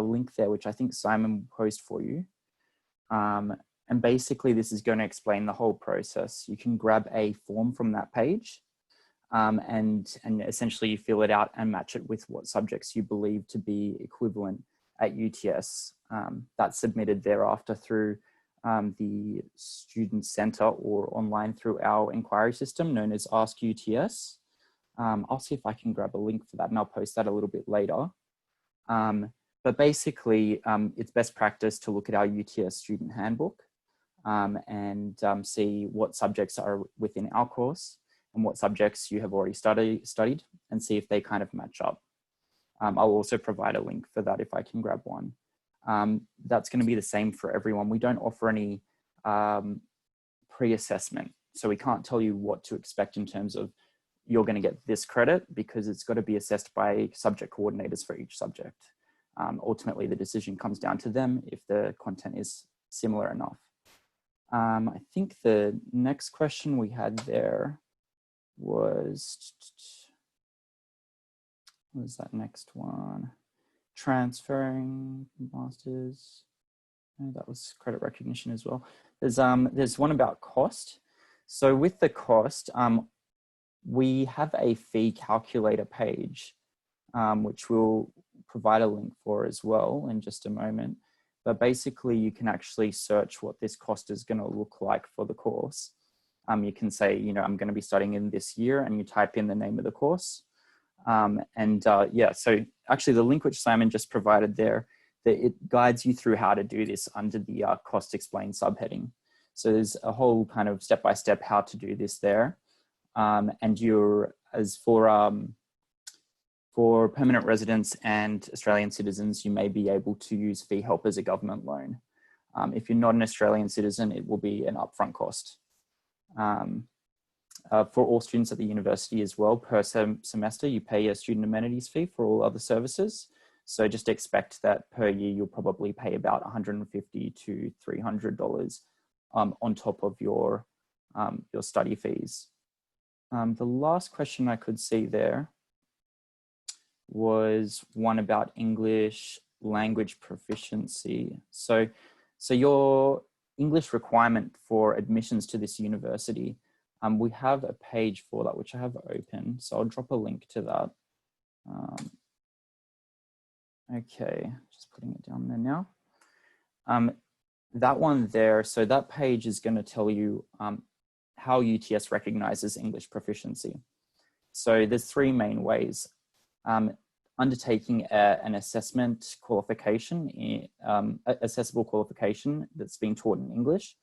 link there, which I think Simon will post for you. And basically, this is going to explain the whole process. You can grab a form from that page, and essentially you fill it out and match it with what subjects you believe to be equivalent at UTS. That's submitted thereafter through the student center or online through our inquiry system known as Ask UTS. I'll see if I can grab a link for that, and I'll post that a little bit later. But basically, it's best practice to look at our UTS student handbook and see what subjects are within our course and what subjects you have already studied, and see if they kind of match up. I'll also provide a link for that if I can grab one. That's going to be the same for everyone. We don't offer any pre-assessment, so we can't tell you what to expect in terms of you're going to get this credit, because it's got to be assessed by subject coordinators for each subject. Ultimately, the decision comes down to them if the content is similar enough. I think the next question we had there was, what was that next one? Transferring masters. Oh, that was credit recognition as well. There's one about cost. So with the cost, we have a fee calculator page, which we'll provide a link for as well in just a moment. But basically, you can actually search what this cost is going to look like for the course. You can say, I'm going to be studying in this year, and you type in the name of the course. Yeah, so actually the link which Simon just provided there, it guides you through how to do this under the cost explained subheading. So there's a whole kind of step-by-step how to do this there. And for permanent residents and Australian citizens, you may be able to use fee help as a government loan. If you're not an Australian citizen, it will be an upfront cost. For all students at the university as well, per semester, you pay a student amenities fee for all other services. So just expect that per year, you'll probably pay about $150 to $300 on top of your study fees. The last question I could see there was one about English language proficiency. So your English requirement for admissions to this university, we have a page for that, which I have open. So I'll drop a link to that. Okay, just putting it down there now. That one there, so that page is going to tell you how UTS recognizes English proficiency. So there's three main ways. Undertaking an assessment qualification, accessible qualification that's being taught in English.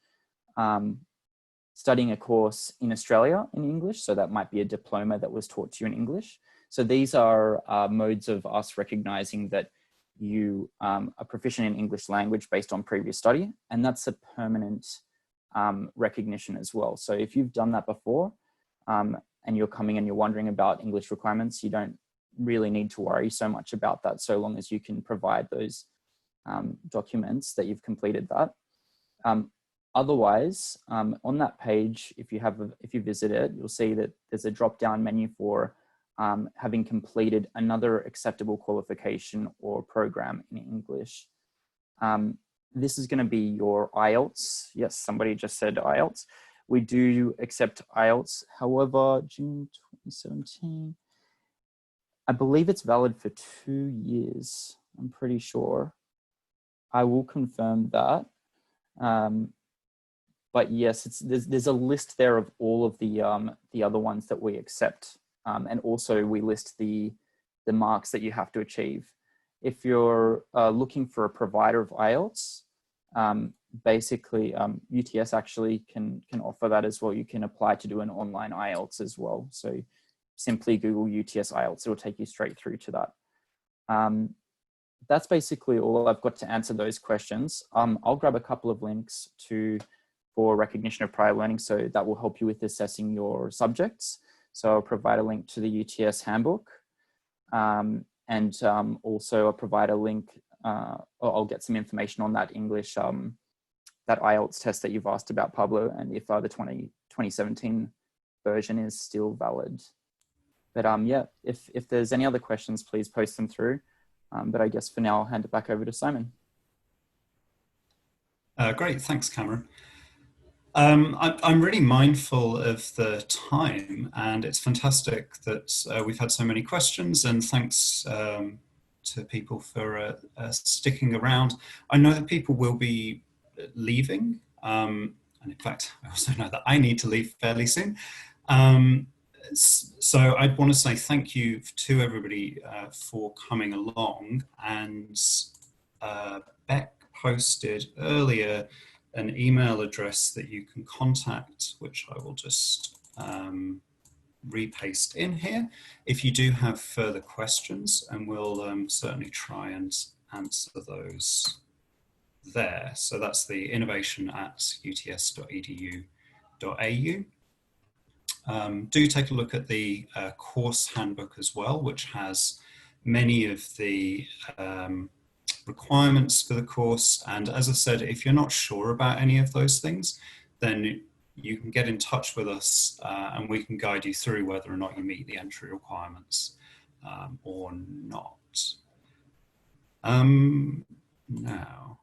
Studying a course in Australia in English, so that might be a diploma that was taught to you in English. So these are modes of us recognizing that you are proficient in English language based on previous study, and that's a permanent recognition as well. So if you've done that before and you're coming and you're wondering about English requirements, you don't really need to worry so much about that, so long as you can provide those documents that you've completed that. Otherwise, on that page, if you visit it, you'll see that there's a drop-down menu for having completed another acceptable qualification or program in English. This is going to be your IELTS. Yes, somebody just said IELTS. We do accept IELTS. However, June 2017, I believe it's valid for 2 years. I'm pretty sure. I will confirm that. But yes, there's a list there of all of the other ones that we accept. And also we list the marks that you have to achieve. If you're looking for a provider of IELTS, basically UTS actually can offer that as well. You can apply to do an online IELTS as well. So simply Google UTS IELTS, it'll take you straight through to that. That's basically all I've got to answer those questions. I'll grab a couple of links for recognition of prior learning, so that will help you with assessing your subjects. So I'll provide a link to the UTS handbook, and also I'll provide a link, or I'll get some information on that English, that IELTS test that you've asked about, Pablo, and if the 2017 version is still valid. But yeah, if there's any other questions, please post them through. But I guess for now, I'll hand it back over to Simon. Great, thanks, Cameron. I'm really mindful of the time, and it's fantastic that we've had so many questions, and thanks to people for sticking around. I know that people will be leaving, and in fact, I also know that I need to leave fairly soon. So I want to say thank you to everybody for coming along, and Beck posted earlier an email address that you can contact, which I will just repaste in here if you do have further questions, and we'll certainly try and answer those there. So that's the innovation@uts.edu.au. Do take a look at the course handbook as well, which has many of the requirements for the course. And as I said, if you're not sure about any of those things, then you can get in touch with us and we can guide you through whether or not you meet the entry requirements or not. Now,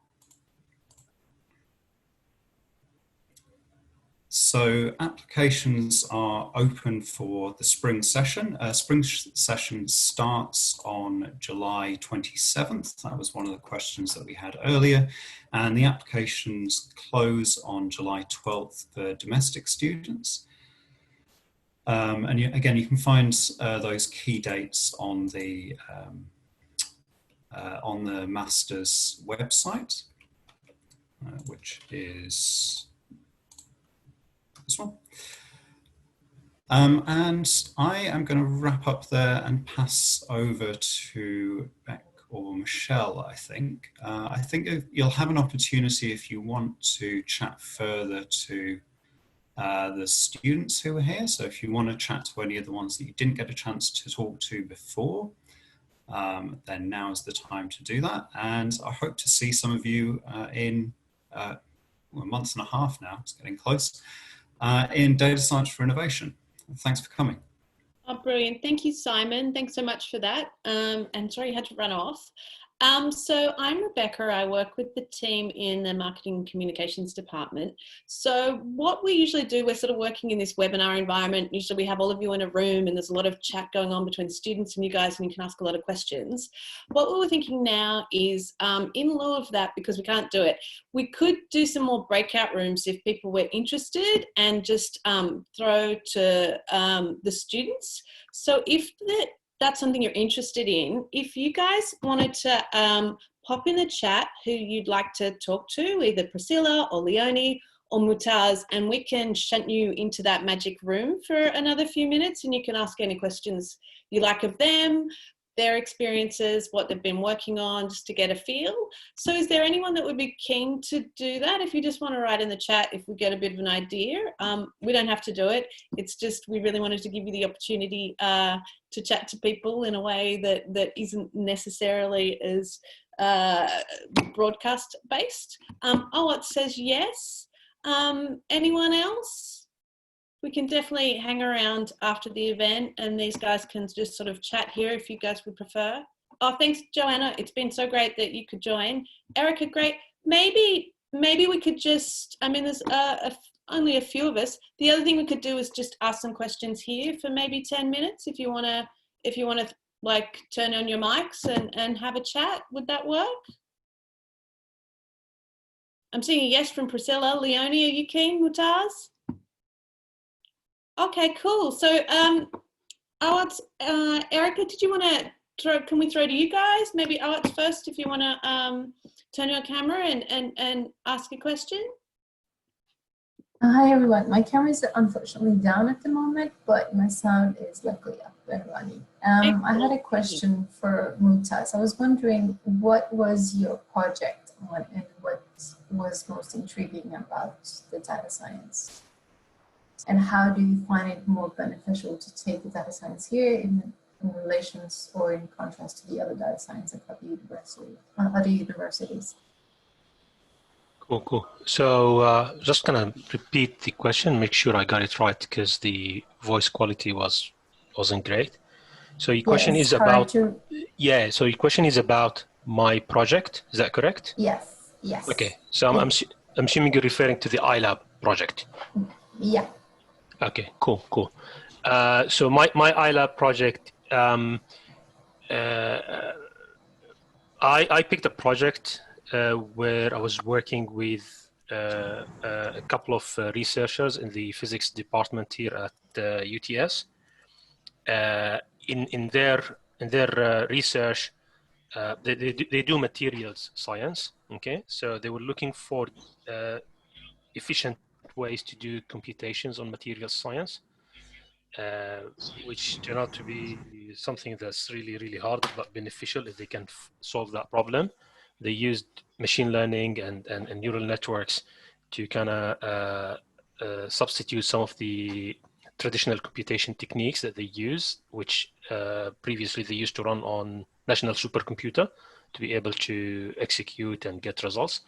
so applications are open for the spring session. Spring session starts on July 27th. That was one of the questions that we had earlier. And the applications close on July 12th for domestic students. And again, you can find those key dates on the Masters website, which is this one. And I am going to wrap up there and pass over to Beck or Michelle, I think. I think you'll have an opportunity if you want to chat further to the students who are here. So if you want to chat to any of the ones that you didn't get a chance to talk to before, then now is the time to do that. And I hope to see some of you in a month and a half now, it's getting close, in Data Science for Innovation. Thanks for coming. Oh, brilliant. Thank you, Simon. Thanks so much for that. And sorry you had to run off. So I'm Rebecca. I work with the team in the Marketing and Communications department. So what we usually do, we're sort of working in this webinar environment. Usually we have all of you in a room and there's a lot of chat going on between students and you guys, and you can ask a lot of questions. What we're thinking now is, in lieu of that, because we can't do it, we could do some more breakout rooms if people were interested, and just throw to the students. So if that's something you're interested in, if you guys wanted to pop in the chat who you'd like to talk to, either Priscilla or Leonie or Mutaz, and we can shunt you into that magic room for another few minutes, and you can ask any questions you like of them, their experiences, what they've been working on, just to get a feel. So is there anyone that would be keen to do that? If you just want to write in the chat, if we get a bit of an idea, we don't have to do it. It's just, we really wanted to give you the opportunity to chat to people in a way that isn't necessarily as broadcast based. Oh, it says yes. Anyone else? We can definitely hang around after the event and these guys can just sort of chat here if you guys would prefer. Oh, thanks, Joanna. It's been so great that you could join. Erica, great. Maybe we could just, I mean, there's only a few of us. The other thing we could do is just ask some questions here for maybe 10 minutes if you want to like turn on your mics and have a chat. Would that work? I'm seeing a yes from Priscilla. Leonie, are you keen? Mutaz? Okay, cool. So, Erica, did you want to can we throw to you guys? Maybe Alex first, if you want to turn your camera and ask a question. Hi everyone, my camera is unfortunately down at the moment, but my sound is luckily up and running. I had a question for Mutaz. I was wondering, what was your project on and what was most intriguing about the data science? And how do you find it more beneficial to take the data science here in relations or in contrast to the other data science at other universities? Cool. So just gonna repeat the question, make sure I got it right, because the voice quality wasn't great. So your question is about so your question is about my project. Is that correct? Yes. Okay. So I'm assuming you're referring to the iLab project. Yeah. Okay. Cool. So my iLab project. I picked a project where I was working with a couple of researchers in the physics department here at UTS. In their research, they do materials science. Okay, so they were looking for efficient ways to do computations on materials science, which turn out to be something that's really hard but beneficial if they can solve that problem. They used machine learning and neural networks to kind of substitute some of the traditional computation techniques that they use, which previously they used to run on national supercomputer to be able to execute and get results.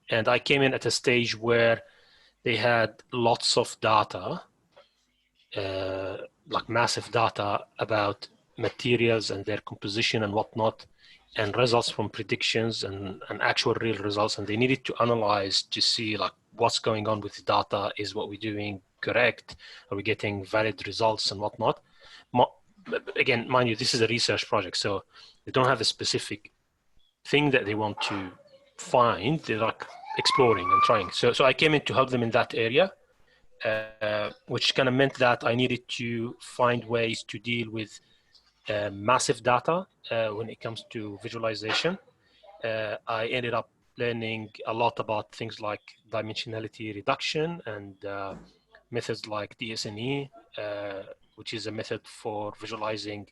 And I came in at a stage where they had lots of data, like massive data about materials and their composition and whatnot, and results from predictions and actual real results. And they needed to analyze to see like what's going on with the data. Is what we're doing correct? Are we getting valid results and whatnot? Again, mind you, this is a research project, so they don't have a specific thing that they want to find. They're like exploring and trying. So I came in to help them in that area. which kind of meant that I needed to find ways to deal with massive data when it comes to visualization. I ended up learning a lot about things like dimensionality reduction and methods like DSNE, which is a method for visualizing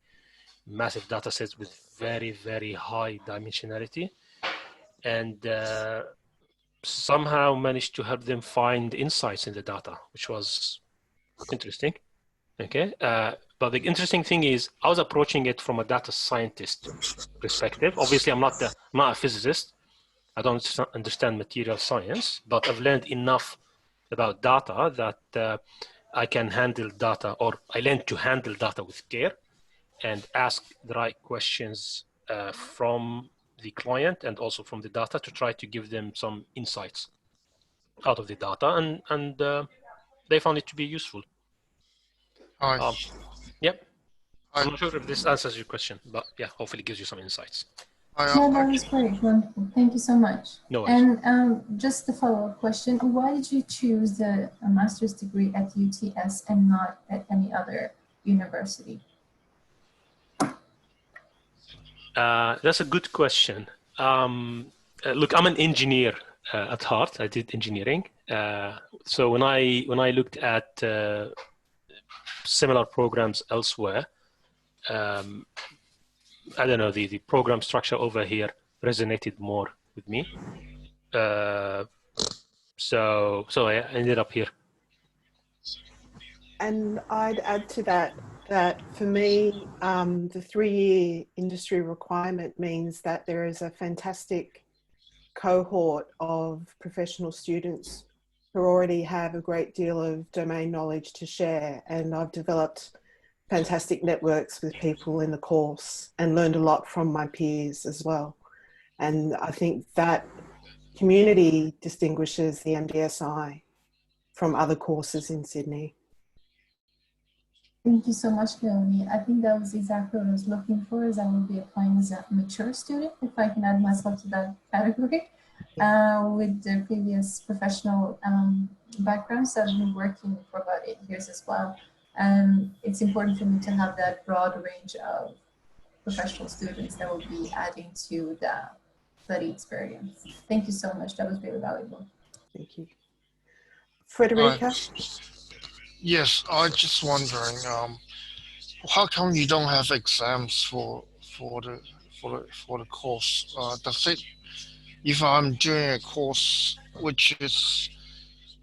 massive data sets with very, very high dimensionality, and somehow managed to help them find insights in the data, which was interesting. Okay, but the interesting thing is I was approaching it from a data scientist perspective. Obviously, I'm not a physicist. I don't understand material science, but I've learned enough about data that I can handle data, or I learned to handle data with care and ask the right questions from the client and also from the data to try to give them some insights out of the data, and they found it to be useful. Hi. Yep. Hi. I'm not sure if this answers your question, but yeah, hopefully it gives you some insights. No, that was great. Wonderful. Thank you so much. No worries. And just a follow-up question. Why did you choose a master's degree at UTS and not at any other university? That's a good question. Look, I'm an engineer at heart. I did engineering. So when I looked at similar programs elsewhere, I don't know, the program structure over here resonated more with me. So I ended up here. And I'd add to that for me, the 3-year industry requirement means that there is a fantastic cohort of professional students who already have a great deal of domain knowledge to share. And I've developed fantastic networks with people in the course and learned a lot from my peers as well. And I think that community distinguishes the MDSI from other courses in Sydney. Thank you so much, Leonie. I think that was exactly what I was looking for, as I will be applying as a mature student, if I can add myself to that category, with the previous professional background. So I've been working for about 8 years as well. And it's important for me to have that broad range of professional students that will be adding to the study experience. Thank you so much. That was very valuable. Thank you. Frederica? Yes, I was just wondering, how come you don't have exams for the course? Does it, if I'm doing a course which is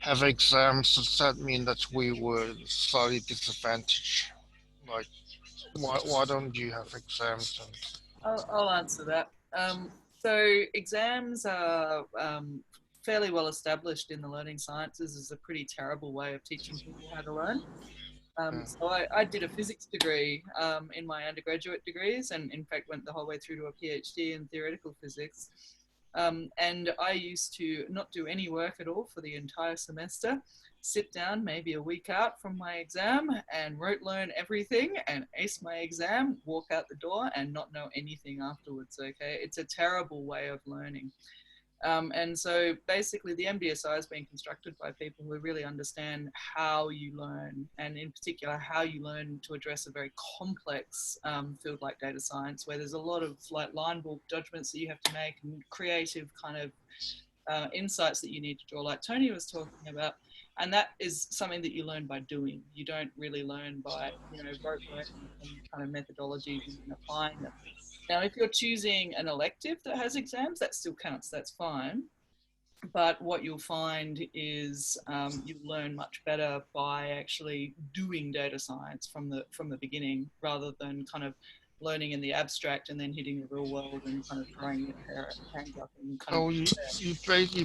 have exams, does that mean that we were slightly disadvantaged? Like, why don't you have exams? I'll answer that. So exams are fairly well established in the learning sciences as a pretty terrible way of teaching people how to learn. So I did a physics degree in my undergraduate degrees, and in fact went the whole way through to a PhD in theoretical physics. And I used to not do any work at all for the entire semester, sit down maybe a week out from my exam and rote learn everything and ace my exam, walk out the door and not know anything afterwards, okay? It's a terrible way of learning. And so basically the MDSI has been constructed by people who really understand how you learn, and in particular how you learn to address a very complex field like data science, where there's a lot of like line walk judgments that you have to make and creative kind of insights that you need to draw, like Tony was talking about. And that is something that you learn by doing. You don't really learn by, rote learning and kind of methodologies and applying them. Now, if you're choosing an elective that has exams, that still counts, that's fine. But what you'll find is you learn much better by actually doing data science from the beginning, rather than kind of learning in the abstract and then hitting the real world and kind of throwing your hands up and kind of. You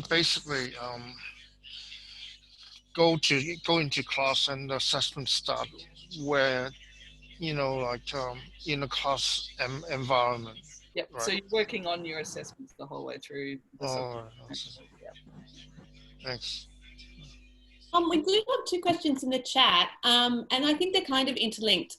basically go into class and the assessment start where, like in a class environment. Yep. Right. So you're working on your assessments the whole way through. The Thanks. We do have two questions in the chat, and I think they're kind of interlinked.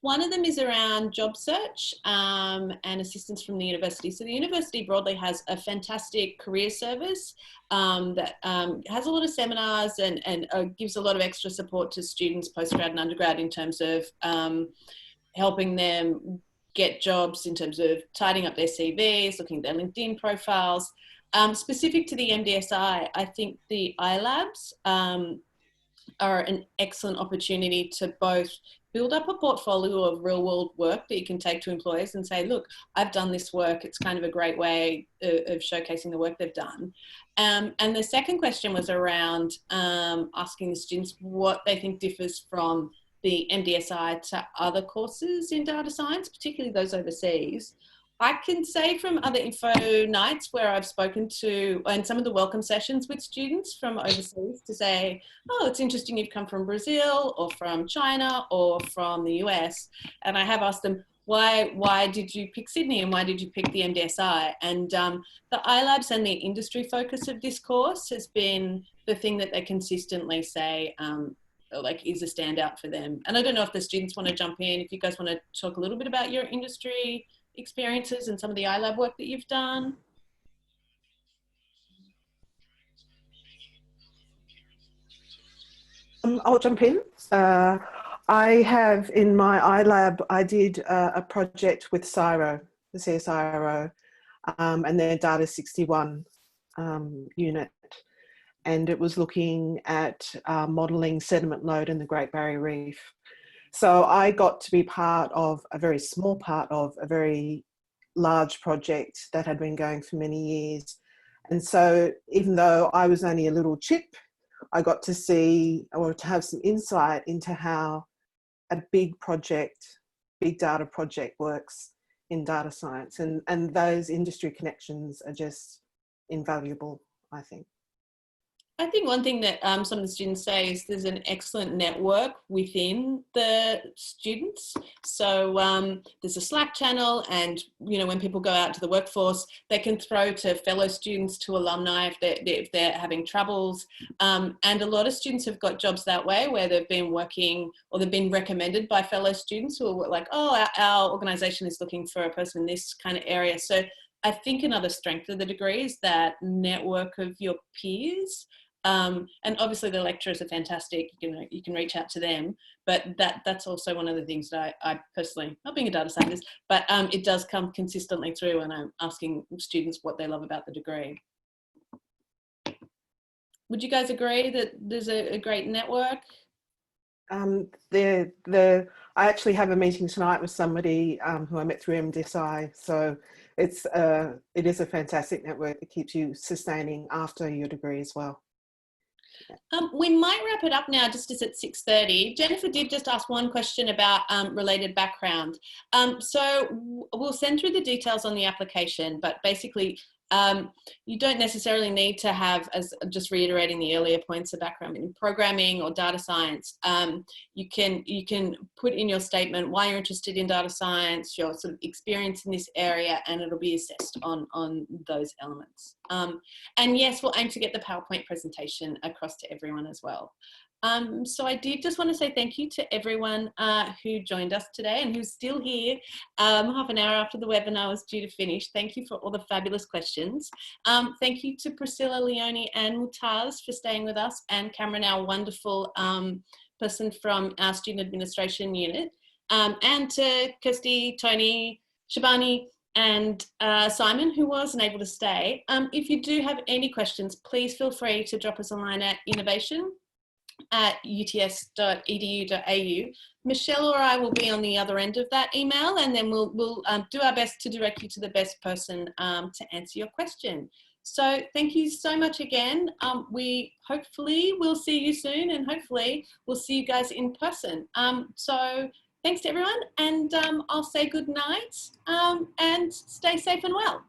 One of them is around job search and assistance from the university. So the university broadly has a fantastic career service that has a lot of seminars and gives a lot of extra support to students, postgrad and undergrad, in terms of helping them get jobs, in terms of tidying up their CVs, looking at their LinkedIn profiles. Specific to the MDSI, I think the iLabs are an excellent opportunity to both build up a portfolio of real world work that you can take to employers and say, look, I've done this work. It's kind of a great way of showcasing the work they've done. And the second question was around asking the students what they think differs from the MDSI to other courses in data science, particularly those overseas. I can say from other info nights where I've spoken to, and some of the welcome sessions with students from overseas, to say, oh, it's interesting you've come from Brazil or from China or from the US. And I have asked them, why did you pick Sydney and why did you pick the MDSI? And the iLabs and the industry focus of this course has been the thing that they consistently say like is a standout for them. And I don't know if the students want to jump in, if you guys want to talk a little bit about your industry experiences and some of the iLab work that you've done. I'll jump in. I have in my iLab, I did a project with CSIRO, the CSIRO, and their Data 61 unit. And it was looking at modelling sediment load in the Great Barrier Reef. So I got to be part of a very small part of a very large project that had been going for many years. And so even though I was only a little chip, I got to see or to have some insight into how a big project, big data project works in data science. And those industry connections are just invaluable, I think. I think one thing that some of the students say is there's an excellent network within the students. So there's a Slack channel, and you know, when people go out to the workforce, they can throw to fellow students, to alumni if they're having troubles. And a lot of students have got jobs that way, where they've been working or they've been recommended by fellow students who are like, oh, our organisation is looking for a person in this kind of area. So I think another strength of the degree is that network of your peers. And obviously the lecturers are fantastic. You can reach out to them, but that's also one of the things that I personally, not being a data scientist, but it does come consistently through when I'm asking students what they love about the degree. Would you guys agree that there's a great network? I actually have a meeting tonight with somebody who I met through MDSI. So it is a fantastic network that keeps you sustaining after your degree as well. We might wrap it up now, just as it's 6:30. Jennifer did just ask one question about related background. So we'll send through the details on the application, but basically you don't necessarily need to have, as just reiterating the earlier points, of background in programming or data science. You can put in your statement why you're interested in data science, your sort of experience in this area, and it'll be assessed on those elements. And yes, we'll aim to get the PowerPoint presentation across to everyone as well. So I did just want to say thank you to everyone who joined us today and who's still here half an hour after the webinar was due to finish. Thank you for all the fabulous questions. Thank you to Priscilla, Leonie and Mutaz for staying with us, and Cameron, our wonderful person from our student administration unit, and to Kirsty, Tony, Shabani and Simon, who wasn't able to stay. If you do have any questions, please feel free to drop us a line at innovation@uts.edu.au. Michelle or I will be on the other end of that email, and then we'll do our best to direct you to the best person to answer your question. So thank you so much again. We hopefully will see you soon, and hopefully we'll see you guys in person. So thanks to everyone, and I'll say good night and stay safe and well.